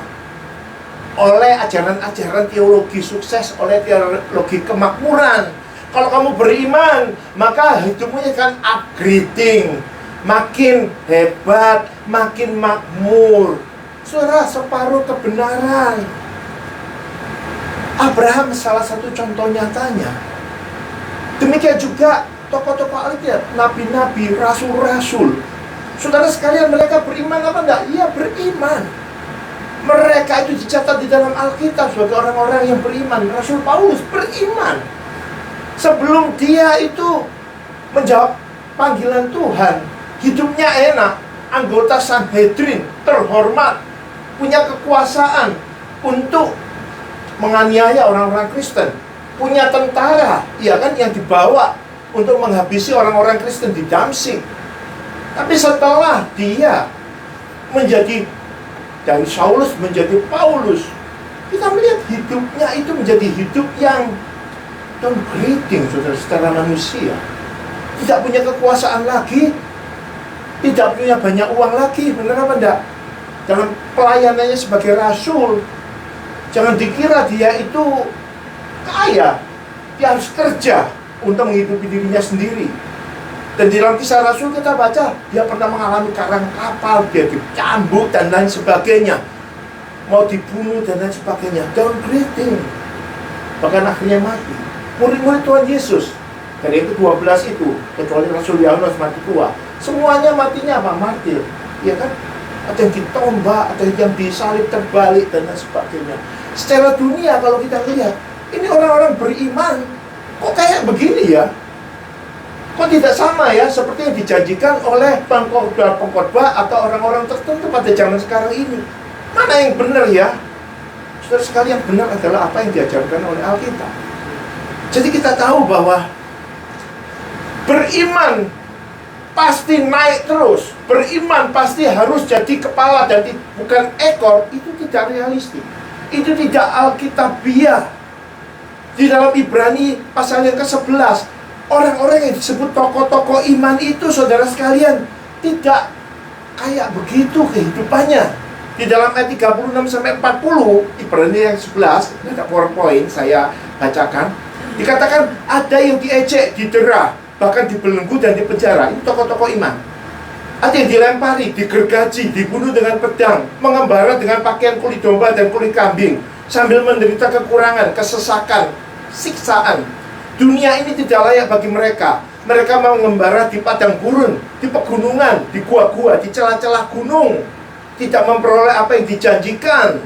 oleh ajaran-ajaran teologi sukses, oleh teologi kemakmuran. Kalau kamu beriman, maka hidupmu akan upgrading, makin hebat, makin makmur. Saudara, separuh kebenaran. Abraham salah satu contoh nyatanya. Demikian juga tokoh-tokoh Alkitab, nabi-nabi, rasul-rasul. Saudara sekalian, mereka beriman apa enggak? Iya, beriman. Mereka itu dicatat di dalam Alkitab sebagai orang-orang yang beriman. Rasul Paulus beriman. Sebelum dia itu menjawab panggilan Tuhan, hidupnya enak, anggota Sanhedrin, terhormat, punya kekuasaan untuk menganiaya orang-orang Kristen, punya tentara, ya kan, yang dibawa untuk menghabisi orang-orang Kristen di Damsyik. Tapi setelah dia menjadi dari Saulus menjadi Paulus, kita melihat hidupnya itu menjadi hidup yang downgrading, saudara, secara manusia. Tidak punya kekuasaan lagi, tidak punya banyak uang lagi, benar apa enggak? Dalam pelayanannya sebagai rasul, jangan dikira dia itu kaya. Dia harus kerja untuk menghidupi dirinya sendiri. Dan di dalam Kisah Rasul kita baca, dia pernah mengalami karang kapal, dia dicambuk dan lain sebagainya, mau dibunuh dan lain sebagainya. Downgrading, bahkan akhirnya mati. Murid-murid Tuhan Yesus dari yang ke-12 itu, kecuali Rasul Yohanes mati tua, semuanya matinya apa? Martir, ya kan? Ada yang ditombak, ada yang disalib terbalik dan lain sebagainya. Secara dunia kalau kita lihat, ini orang-orang beriman kok kayak begini ya? Kok tidak sama ya seperti yang dijanjikan oleh pengkhotbah atau orang-orang tertentu pada zaman sekarang ini? Mana yang benar ya? Saudara sekalian, benar adalah apa yang diajarkan oleh Alkitab. Jadi kita tahu bahwa beriman pasti naik terus. Beriman pasti harus jadi kepala dan bukan ekor. Itu tidak realistis. Itu tidak alkitabiah. Di dalam Ibrani pasal yang ke-11, orang-orang yang disebut tokoh-tokoh iman itu, saudara sekalian, tidak kayak begitu kehidupannya. Di dalam ayat 36-40, Ibrani yang 11, ada PowerPoint, saya bacakan. Dikatakan ada yang diejek, didera, bahkan dibelenggu dan dipenjara. Itu tokoh-tokoh iman. Ada yang dilempari, digergaji, dibunuh dengan pedang, mengembara dengan pakaian kulit domba dan kulit kambing, sambil menderita kekurangan, kesesakan, siksaan. Dunia ini tidak layak bagi mereka. Mereka mengembara di padang gurun, di pegunungan, di gua-gua, di celah-celah gunung, tidak memperoleh apa yang dijanjikan.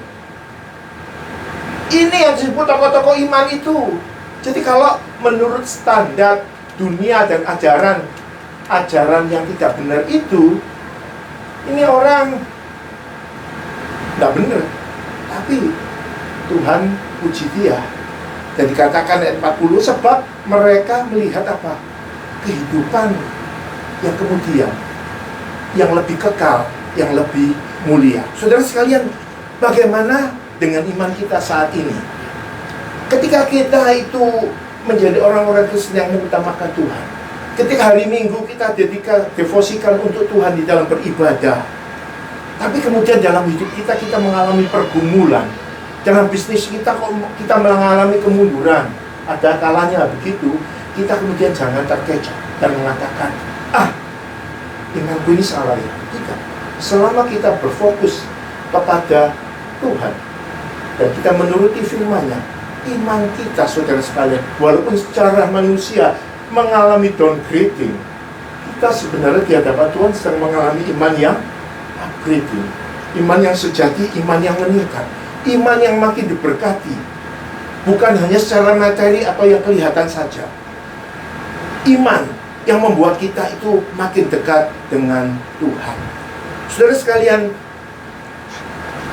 Ini yang disebut tokoh-tokoh iman itu. Jadi kalau menurut standar dunia dan ajaran yang tidak benar itu, ini orang tidak benar. Tapi Tuhan puji dia. Dan dikatakan ayat 40, sebab mereka melihat apa? Kehidupan yang kemudian, yang lebih kekal, yang lebih mulia. Saudara sekalian, bagaimana dengan iman kita saat ini? Ketika kita itu menjadi orang-orang Kristen yang mengutamakan Tuhan, ketika hari Minggu kita devosikan untuk Tuhan di dalam beribadah, tapi kemudian dalam hidup kita mengalami pergumulan. Dalam bisnis kita mengalami kemunduran. Ada kalanya begitu, kita kemudian jangan terkecoh dan mengatakan, imanku ini salah ya. Tidak. Selama kita berfokus kepada Tuhan dan kita menuruti firman-Nya, iman kita, saudara sekalian, walaupun secara manusia mengalami downgrading, kita sebenarnya di hadapan Tuhan sedang mengalami iman yang upgrading, iman yang sejati, iman yang meningkat, iman yang makin diberkati, bukan hanya secara materi atau yang kelihatan saja. Iman yang membuat kita itu makin dekat dengan Tuhan. Saudara sekalian,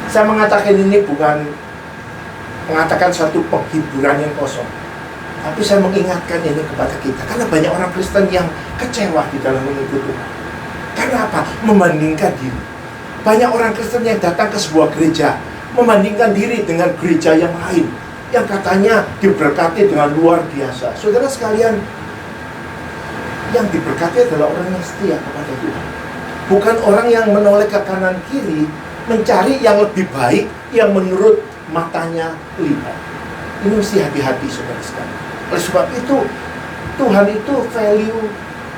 saya mengatakan ini bukan mengatakan satu penghiburan yang kosong, tapi saya mengingatkan ini kepada kita. Karena banyak orang Kristen yang kecewa di dalam mengikuti Tuhan. Karena apa? Membandingkan diri. Banyak orang Kristen yang datang ke sebuah gereja membandingkan diri dengan gereja yang lain yang katanya diberkati dengan luar biasa. Saudara sekalian, yang diberkati adalah orang yang setia kepada Tuhan, bukan orang yang menoleh ke kanan kiri mencari yang lebih baik yang menurut matanya lihat. Ini mesti hati-hati, saudara sekalian. Oleh sebab itu, Tuhan itu value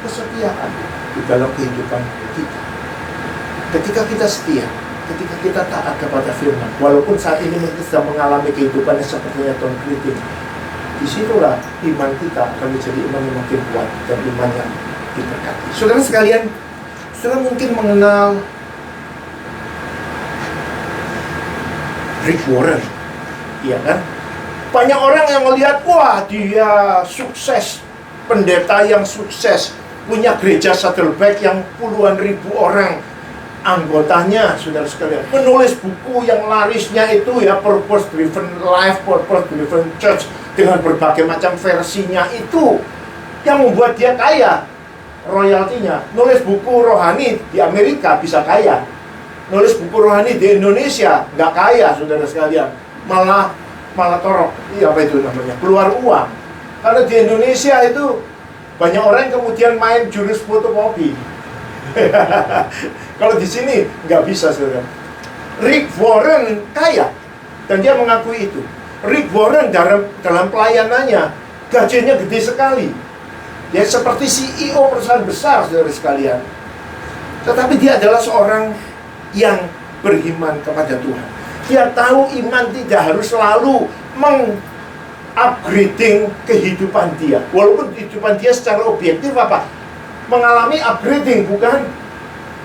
kesetiaan di dalam kehidupan kita. Ketika kita setia, ketika kita taat kepada firman, walaupun saat ini kita sedang mengalami kehidupan yang sepertinya downgrading, disitulah iman kita akan menjadi iman yang makin kuat dan iman yang diberkati. Saudara sekalian, saudara mungkin mengenal Rick Warren, iya kan? Banyak orang yang melihat, wah dia sukses, pendeta yang sukses, punya gereja Saddleback yang puluhan ribu orang anggotanya, saudara sekalian, menulis buku yang larisnya itu ya Purpose Driven Life, Purpose Driven Church, dengan berbagai macam versinya, itu yang membuat dia kaya royaltinya. Nulis buku rohani di Amerika bisa kaya, nulis buku rohani di Indonesia nggak kaya, saudara sekalian, malah torok, apa itu namanya, keluar uang. Karena di Indonesia itu banyak orang yang kemudian main jurus fotokopi. Kalau di sini nggak bisa, saudara. Rick Warren kaya dan dia mengakui itu. Rick Warren dalam pelayanannya gajinya gede sekali. Dia seperti CEO perusahaan besar, saudara sekalian. Tetapi dia adalah seorang yang beriman kepada Tuhan. Dia tahu iman tidak harus selalu meng-upgrading kehidupan dia. Walaupun kehidupan dia secara objektif apa? Mengalami upgrading, bukan?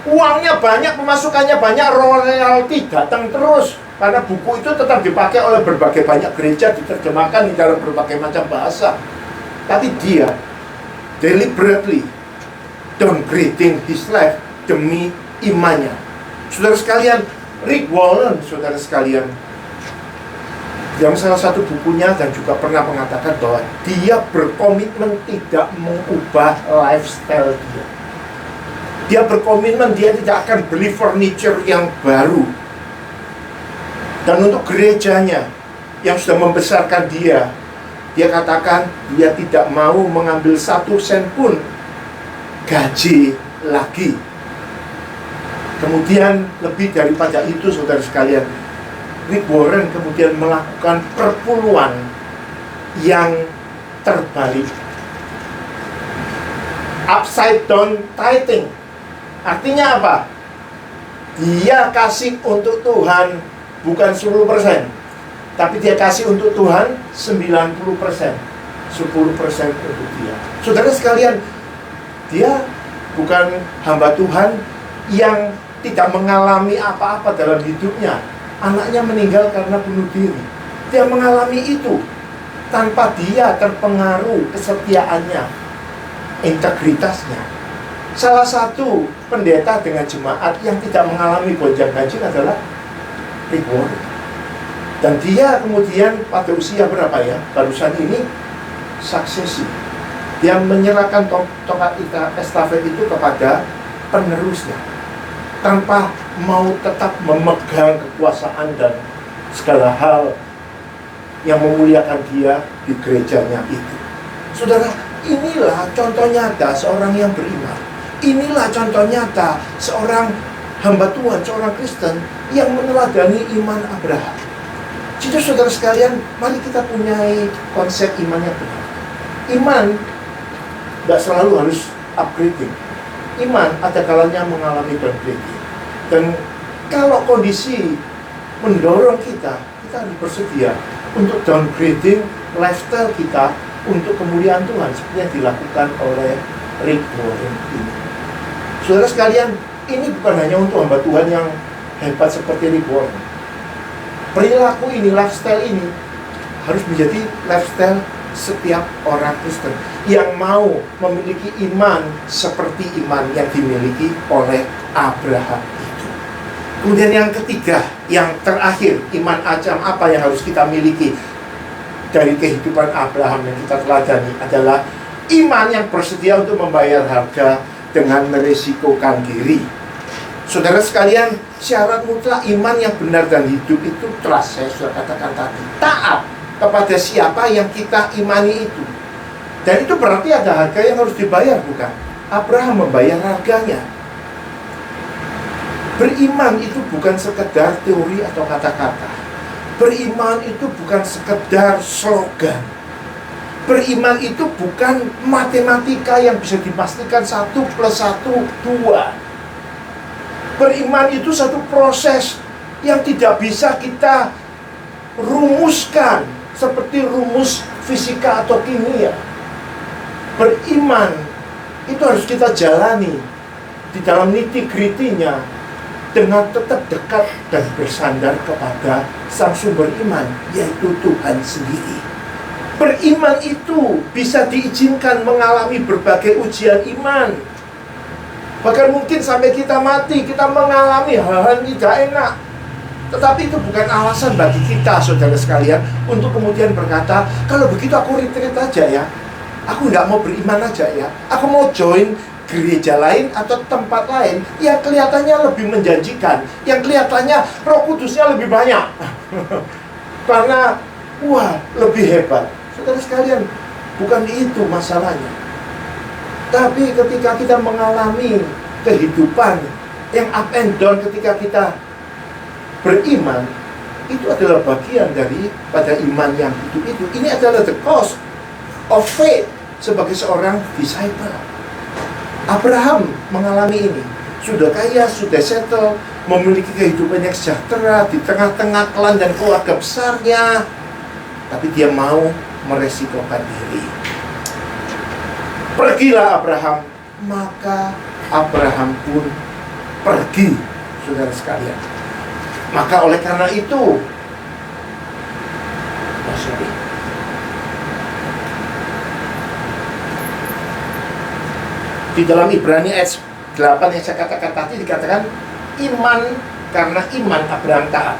Uangnya banyak, pemasukannya banyak, royalti datang terus. Karena buku itu tetap dipakai oleh berbagai banyak gereja, diterjemahkan di dalam berbagai macam bahasa. Tapi dia deliberately downgrading his life demi imannya. Saudara sekalian, Rick Warren, saudara sekalian, yang salah satu bukunya dan juga pernah mengatakan bahwa dia berkomitmen tidak mengubah lifestyle dia. Dia berkomitmen dia tidak akan beli furniture yang baru. Dan untuk gerejanya yang sudah membesarkan dia katakan dia tidak mau mengambil 1 sen pun gaji lagi. Kemudian lebih daripada itu, saudara sekalian, Rick Warren kemudian melakukan perpuluhan yang terbalik, upside down tithing. Artinya apa? Dia kasih untuk Tuhan bukan 10%, tapi dia kasih untuk Tuhan 90%, 10% untuk dia. Saudara sekalian, dia bukan hamba Tuhan yang tidak mengalami apa-apa dalam hidupnya. Anaknya meninggal karena bunuh diri. Dia mengalami itu tanpa dia terpengaruh kesetiaannya, integritasnya. Salah satu pendeta dengan jemaat yang tidak mengalami gonjang-ganjing adalah Rick Warren. Dan dia kemudian pada usia berapa ya? Barusan ini suksesi. Dia menyerahkan tongkat estafet itu kepada penerusnya, tanpa mau tetap memegang kekuasaan dan segala hal yang memuliakan dia di gerejanya itu. Saudara, inilah contoh nyata seorang yang beriman. Inilah contoh nyata seorang hamba Tuhan, seorang Kristen yang meneladani iman Abraham. Jadi saudara sekalian, mari kita punya konsep iman yang benar. Iman tidak selalu harus upgrading. Iman ada kalanya mengalami downgrading. Dan kalau kondisi mendorong kita harus bersedia untuk downgrading lifestyle kita untuk kemuliaan Tuhan, seperti yang dilakukan oleh Rick Warren ini. Saudara sekalian, ini bukan hanya untuk hamba Tuhan yang hebat seperti Rick Warren. Perilaku ini, lifestyle ini harus menjadi lifestyle setiap orang Kristen yang mau memiliki iman seperti iman yang dimiliki oleh Abraham itu. Kemudian yang ketiga, yang terakhir, iman macam apa yang harus kita miliki dari kehidupan Abraham yang kita teladani adalah iman yang bersedia untuk membayar harga dengan meresikokan diri. Saudara sekalian, syarat mutlak iman yang benar dan hidup itu telah saya sudah katakan tadi, taat kepada siapa yang kita imani itu. Dan itu berarti ada harga yang harus dibayar, bukan? Abraham membayar harganya. Beriman itu bukan sekedar teori atau kata-kata. Beriman itu bukan sekedar slogan. Beriman itu bukan matematika yang bisa dipastikan 1 + 1 2. Beriman itu satu proses yang tidak bisa kita rumuskan seperti rumus fisika atau kimia. Beriman itu harus kita jalani di dalam nitty-gritty-nya dengan tetap dekat dan bersandar kepada sang sumber iman, yaitu Tuhan sendiri. Beriman itu bisa diizinkan mengalami berbagai ujian iman. Bahkan mungkin sampai kita mati, kita mengalami hal-hal tidak enak. Tetapi itu bukan alasan bagi kita, saudara sekalian, untuk kemudian berkata, kalau begitu aku retreat aja ya. Aku nggak mau beriman aja ya. Aku mau join gereja lain atau tempat lain yang kelihatannya lebih menjanjikan, yang kelihatannya Roh Kudusnya lebih banyak. Karena, wah, lebih hebat. Saudara sekalian, bukan itu masalahnya. Tapi ketika kita mengalami kehidupan yang up and down ketika kita beriman, itu adalah bagian daripada iman yang hidup itu. Ini adalah the cost of faith sebagai seorang disciple. Abraham mengalami ini. Sudah kaya, sudah settle, memiliki kehidupan yang sejahtera di tengah-tengah klan dan keluarga besarnya. Tapi dia mau meresikokan diri. Pergilah Abraham, maka Abraham pun pergi, saudara sekalian. Maka oleh karena itu, di dalam Ibrani ayat 8 yang saya katakan tadi dikatakan iman karena iman Abraham taat.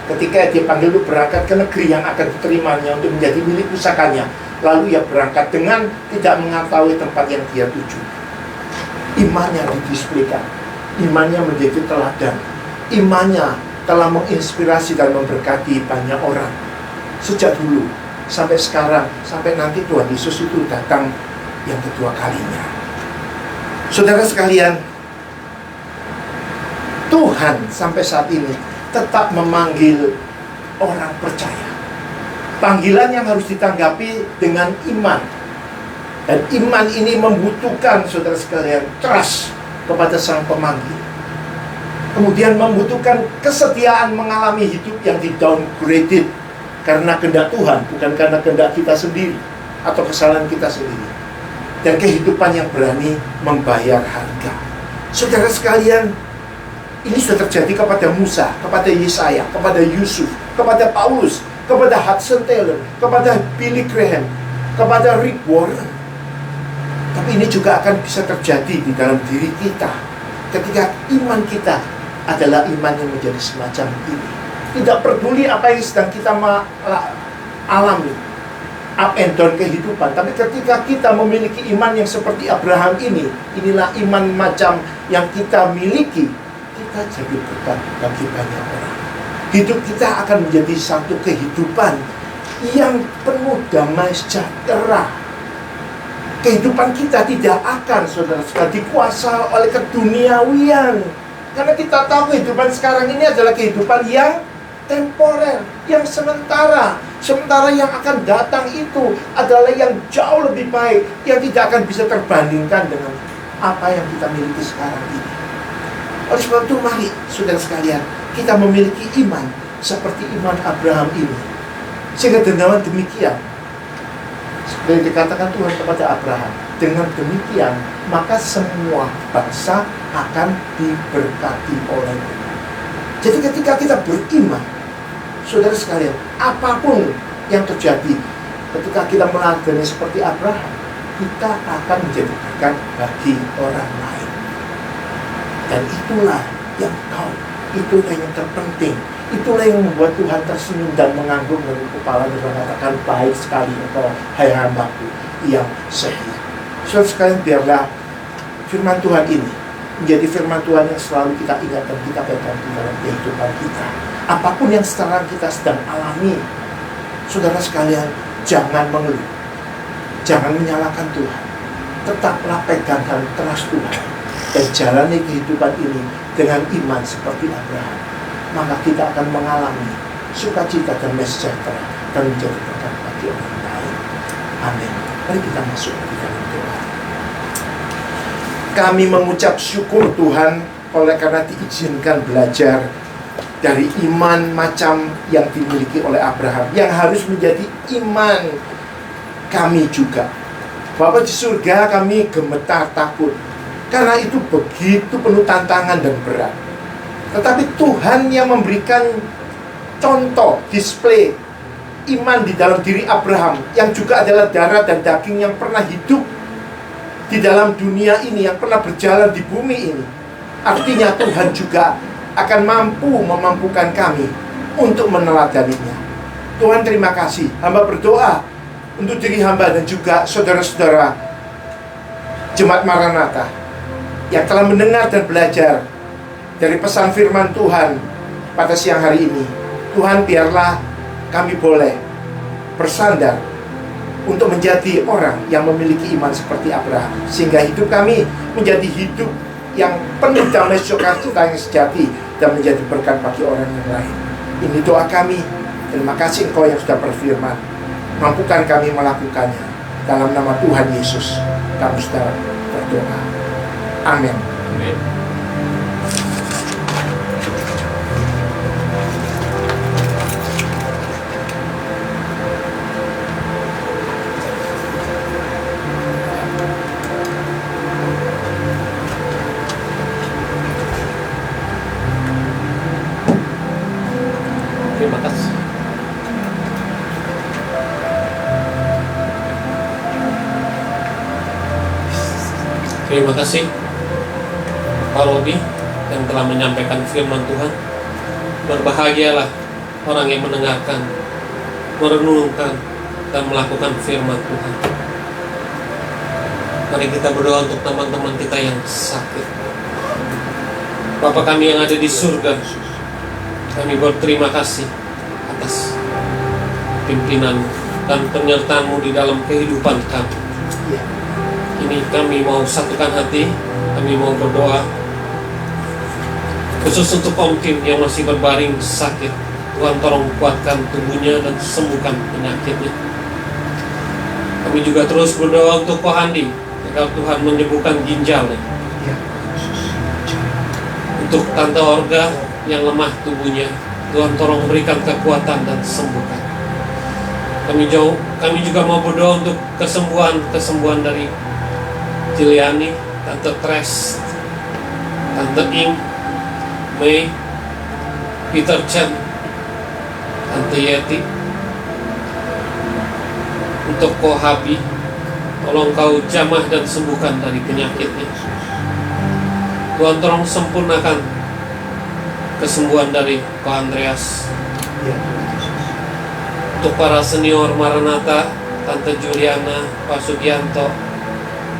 Ketika dia panggil untuk berangkat ke negeri yang akan diterimanya untuk menjadi milik pusakanya, lalu ia berangkat dengan tidak mengetahui tempat yang dia tuju. Imannya didisplaykan, imannya menjadi teladan, imannya telah menginspirasi dan memberkati banyak orang. Sejak dulu sampai sekarang, sampai nanti Tuhan Yesus itu datang yang kedua kalinya. Saudara sekalian, Tuhan sampai saat ini tetap memanggil orang percaya. Panggilan yang harus ditanggapi dengan iman. Dan iman ini membutuhkan, saudara sekalian, trust kepada sang pemanggil. Kemudian membutuhkan kesetiaan mengalami hidup yang di-downgraded karena kehendak Tuhan, bukan karena kehendak kita sendiri atau kesalahan kita sendiri. Dan kehidupan yang berani membayar harga. Saudara sekalian, ini sudah terjadi kepada Musa, kepada Yesaya, kepada Yusuf, kepada Paulus, kepada Hudson Taylor, kepada Billy Graham, kepada Rick Warren. Tapi ini juga akan bisa terjadi di dalam diri kita ketika iman kita adalah iman yang menjadi semacam ini. Tidak peduli apa yang sedang kita alami, up and down kehidupan. Tapi ketika kita memiliki iman yang seperti Abraham ini, inilah iman macam yang kita miliki, kita jadi berkat bagi banyak orang. Hidup kita akan menjadi satu kehidupan yang penuh damai sejahtera. Kehidupan kita tidak akan, saudara-saudara, dikuasai oleh keduniawian. Karena kita tahu kehidupan sekarang ini adalah kehidupan yang temporer, yang sementara. Sementara yang akan datang itu adalah yang jauh lebih baik, yang tidak akan bisa terbandingkan dengan apa yang kita miliki sekarang ini. Oleh sebab itu, mari, saudara sekalian, kita memiliki iman seperti iman Abraham ini. Sehingga dengan demikian, seperti dikatakan Tuhan kepada Abraham, dengan demikian, maka semua bangsa akan diberkati olehmu. Jadi ketika kita beriman, saudara sekalian, apapun yang terjadi, ketika kita meladani seperti Abraham, kita akan menjadi berkat bagi orang lain. Dan itulah yang tahu, itulah yang terpenting, itulah yang membuat Tuhan tersenyum dan mengangguk dari kepala dan mengatakan, baik sekali engkau, hai hambaku yang setia. Saudara sekalian, biarlah firman Tuhan ini menjadi firman Tuhan yang selalu kita ingat dan kita pegang di dalam kehidupan kita. Apapun yang sekarang kita sedang alami, saudara sekalian, jangan mengeluh, jangan menyalahkan Tuhan. Tetaplah pegangkan trust Tuhan dan jalani kehidupan ini dengan iman seperti Abraham. Maka kita akan mengalami sukacita dan sejahtera dan menjadi berkat bagi orang lain. Amin. Mari kita masuk di dalam doa. Kami mengucap syukur Tuhan oleh karena diizinkan belajar dari iman macam yang dimiliki oleh Abraham, yang harus menjadi iman kami juga. Bapa di surga, kami gemetar takut karena itu begitu penuh tantangan dan berat. Tetapi Tuhan yang memberikan contoh, display iman di dalam diri Abraham, yang juga adalah darah dan daging yang pernah hidup di dalam dunia ini, yang pernah berjalan di bumi ini. Artinya Tuhan juga akan memampukan kami untuk meneladaninya. Tuhan, terima kasih. Hamba berdoa untuk diri hamba dan juga saudara-saudara Jemaat Maranatha yang telah mendengar dan belajar dari pesan firman Tuhan pada siang hari ini. Tuhan, biarlah kami boleh bersandar untuk menjadi orang yang memiliki iman seperti Abraham, sehingga hidup kami menjadi hidup yang penuh damai sukacita yang sejati dan menjadi berkat bagi orang yang lain. Ini doa kami. Terima kasih Engkau yang sudah berfirman. Mampukan kami melakukannya. Dalam nama Tuhan Yesus kami sudah berdoa. Amin. Amin. Terima kasih. Terima kasih Pak Robi. yang telah menyampaikan firman Tuhan. Berbahagialah orang yang mendengarkan, merenungkan, dan melakukan firman Tuhan. Mari kita berdoa untuk teman-teman kita yang sakit. Bapa kami yang ada di surga, kami berterima kasih atas pimpinan dan penyertaan-Mu di dalam kehidupan kami. Ini kami mau satukan hati, kami mau berdoa khusus untuk Om Kim yang masih berbaring sakit. Tuhan tolong kuatkan tubuhnya dan sembuhkan penyakitnya. Kami juga terus berdoa untuk Ko Handi agar Tuhan menyembuhkan ginjalnya. Untuk Tante Orga yang lemah tubuhnya, Tuhan tolong berikan kekuatan dan sembuhkan. Kami juga mau berdoa untuk kesembuhan dari Ciliani, Tante Tres, Tante Ing, Mei, Peter Chen, Tante Yeti. Untuk Ko Habi, tolong Kau jamah dan sembuhkan dari penyakitnya. Tuhan tolong sempurnakan kesembuhan dari Ko Andreas. Untuk para senior Maranatha, Tante Juliana, Pak Sugianto,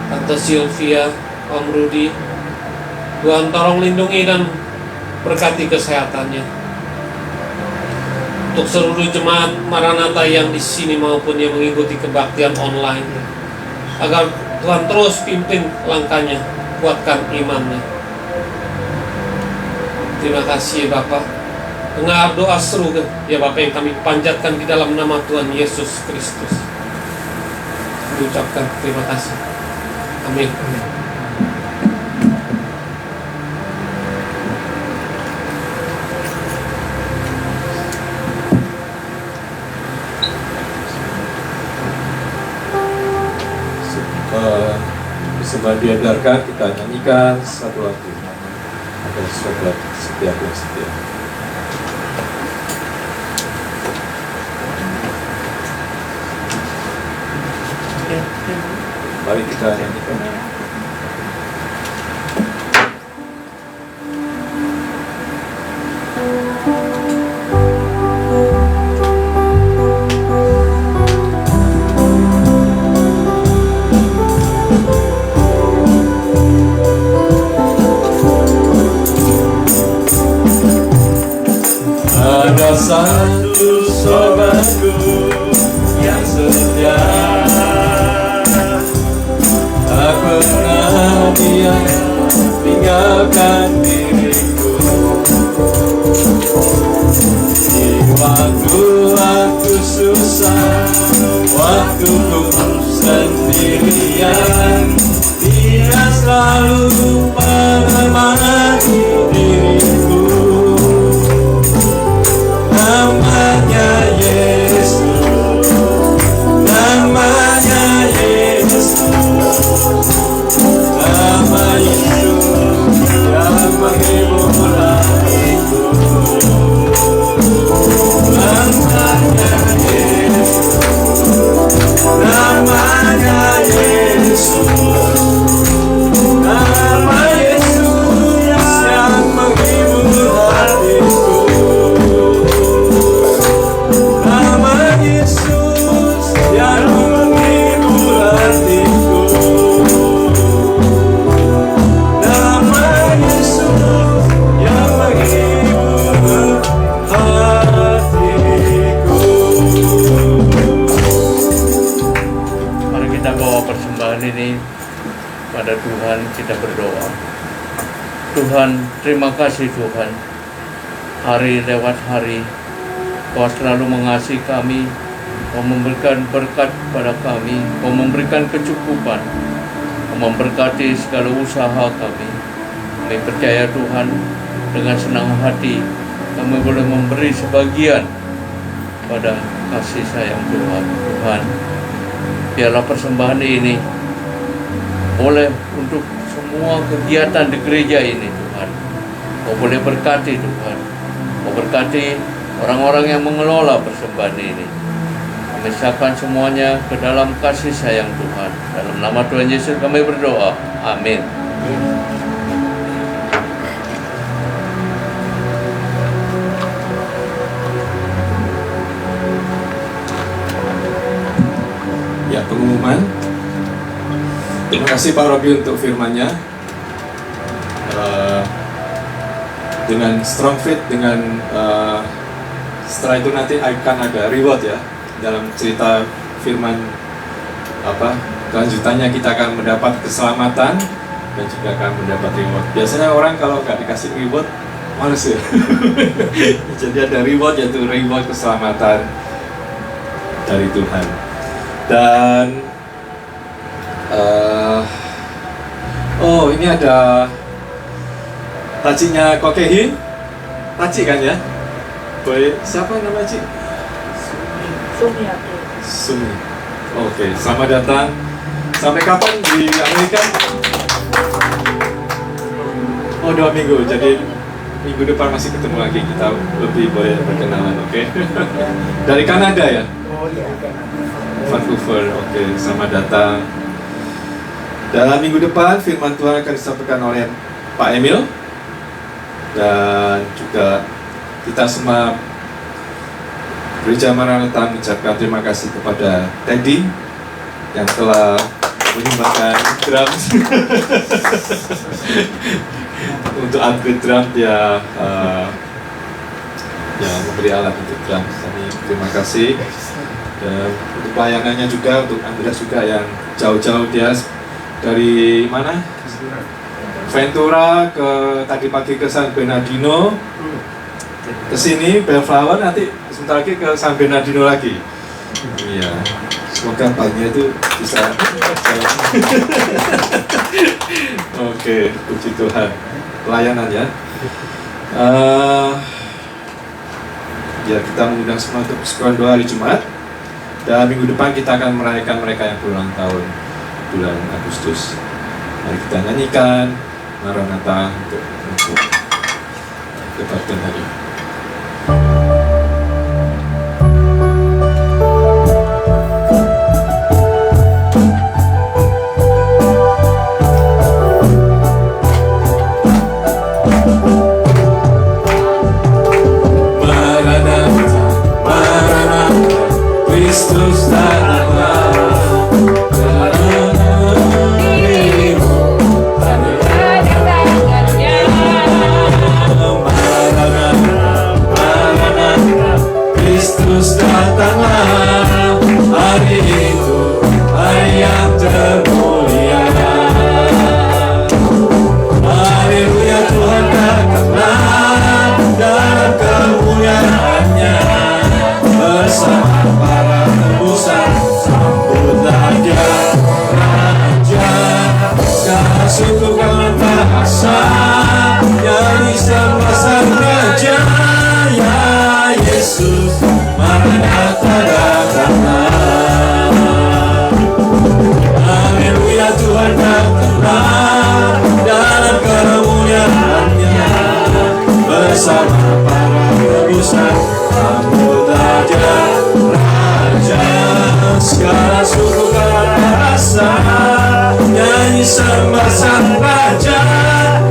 Tante Sylvia, Om Rudi, Tuhan tolong lindungi dan berkati kesehatannya. Untuk seluruh jemaat Maranatha yang di sini maupun yang mengikuti kebaktian online, agar Tuhan terus pimpin langkahnya, kuatkan imannya. Terima kasih ya Bapak. Dengar doa seru ya Bapak yang kami panjatkan di dalam nama Tuhan Yesus Kristus. Kami ucapkan terima kasih. Amin. Sebelum diedarkan, kita nyanyikan satu lagu atau suatu lagu Setiap yang Setia. Mari kita nyanyikan. Ada satu sobatku yang setia, tak pernah dia tinggalkan diriku. Di waktu aku susah, waktu ku sendirian, dia selalu menemani diriku. Namanya Yesus, namanya Yesus, nama Yesus yang menghibur hatiku. Namanya Yesus, namanya Yesus, nama Yesus yang menghibur hatiku. Ini pada Tuhan kita berdoa. Tuhan, terima kasih Tuhan, hari lewat hari Kau selalu mengasihi kami, Kau memberikan berkat pada kami, Kau memberikan kecukupan, Kau memberkati segala usaha kami. Kami percaya Tuhan, dengan senang hati kami boleh memberi sebagian pada kasih sayang Tuhan. Tuhan, biarlah persembahan ini boleh untuk semua kegiatan di gereja ini Tuhan. Kau boleh berkati Tuhan. Kau berkati orang-orang yang mengelola persembahan ini. Kami serahkan semuanya ke dalam kasih sayang Tuhan. Dalam nama Tuhan Yesus kami berdoa. Amin. Ya, pengumuman. Terima kasih Pak Robi untuk firman-Nya. Dengan strong faith, dengan setelah itu nanti akan ada reward ya dalam cerita firman kelanjutannya. Kita akan mendapat keselamatan dan juga akan mendapat reward. Biasanya orang kalau nggak dikasih reward males ya. Jadi ada reward, yaitu reward keselamatan dari Tuhan. Dan ini ada tacinya Kokehin. Taci kan ya? Boleh, siapa nama Ci? Sumi. Oke, selamat datang. Sampai kapan di Amerika? 2 minggu. Jadi minggu depan masih ketemu lagi. Kita lebih boleh berkenalan, oke? Dari Kanada ya? Vancouver, oke. Selamat datang. Dalam minggu depan firman Tuhan akan disampaikan oleh Pak Emil. Dan juga kita semua Gereja Maranatha mengucapkan terima kasih kepada Teddy yang telah menyumbangkan drum untuk upgrade drum. Dia memberi alat untuk drum. Kami terima kasih. Dan untuk pelayanannya juga, untuk Andreas juga yang jauh-jauh, dia dari mana? Ventura tadi pagi ke San Bernardino, ke sini Bellflower, nanti sebentar lagi ke San Bernardino lagi. Iya, semoga paginya itu bisa jalan. Oke, puji Tuhan. Pelayanan ya. Ya, kita mengundang semua untuk persekutuan doa hari Jumat. Dan minggu depan kita akan merayakan mereka yang berulang tahun bulan Agustus. Mari kita nyanyikan Maranatha untuk debatkan hari. Maranatha, Maranatha, Kristus datanglah. Kristus datanglah, hari itu hari yang termulia. Haleluya, Tuhan datanglah dalam kemuliaan-Nya bersama para tebusan. Sambutlah Dia, Raja. Sekarang syukurkan bahasa, nyanyi sama sang Raja. Ya Yesus, Maranatha datanglah. Haleluya, Tuhan datanglah dalam kemuliaan-Nya bersama para tebusan. Sambutlah Dia, Raja. Segala suku bahasa, nyanyi sembah sang Raja.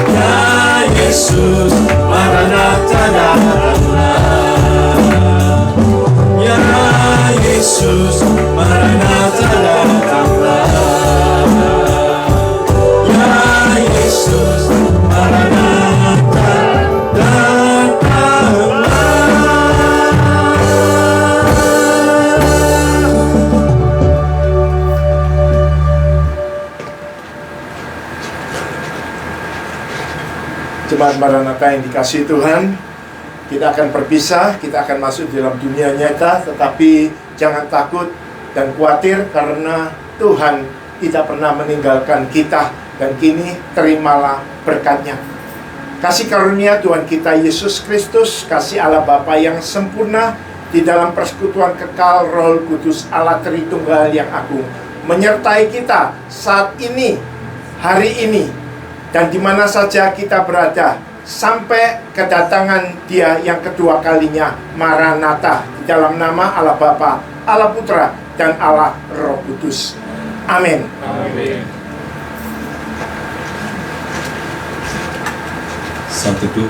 Ya Yesus, Maranatha datanglah. Ya Yesus, Maranatha datanglah. Ya Yesus, Maranatha datanglah. Jemaat Maranatha yang dikasihi Tuhan, kita akan berpisah, kita akan masuk dalam dunia nyata, tetapi jangan takut dan khawatir karena Tuhan tidak pernah meninggalkan kita, dan kini terimalah berkat-Nya. Kasih karunia Tuhan kita Yesus Kristus, kasih Allah Bapa yang sempurna, di dalam persekutuan kekal Roh Kudus Allah Tritunggal yang agung, menyertai kita saat ini, hari ini, dan di mana saja kita berada, sampai kedatangan Dia yang kedua kalinya. Maranatha, di dalam nama Allah Bapa, Allah Putra, dan Allah Roh Kudus. Amin. Amin. Saat teduh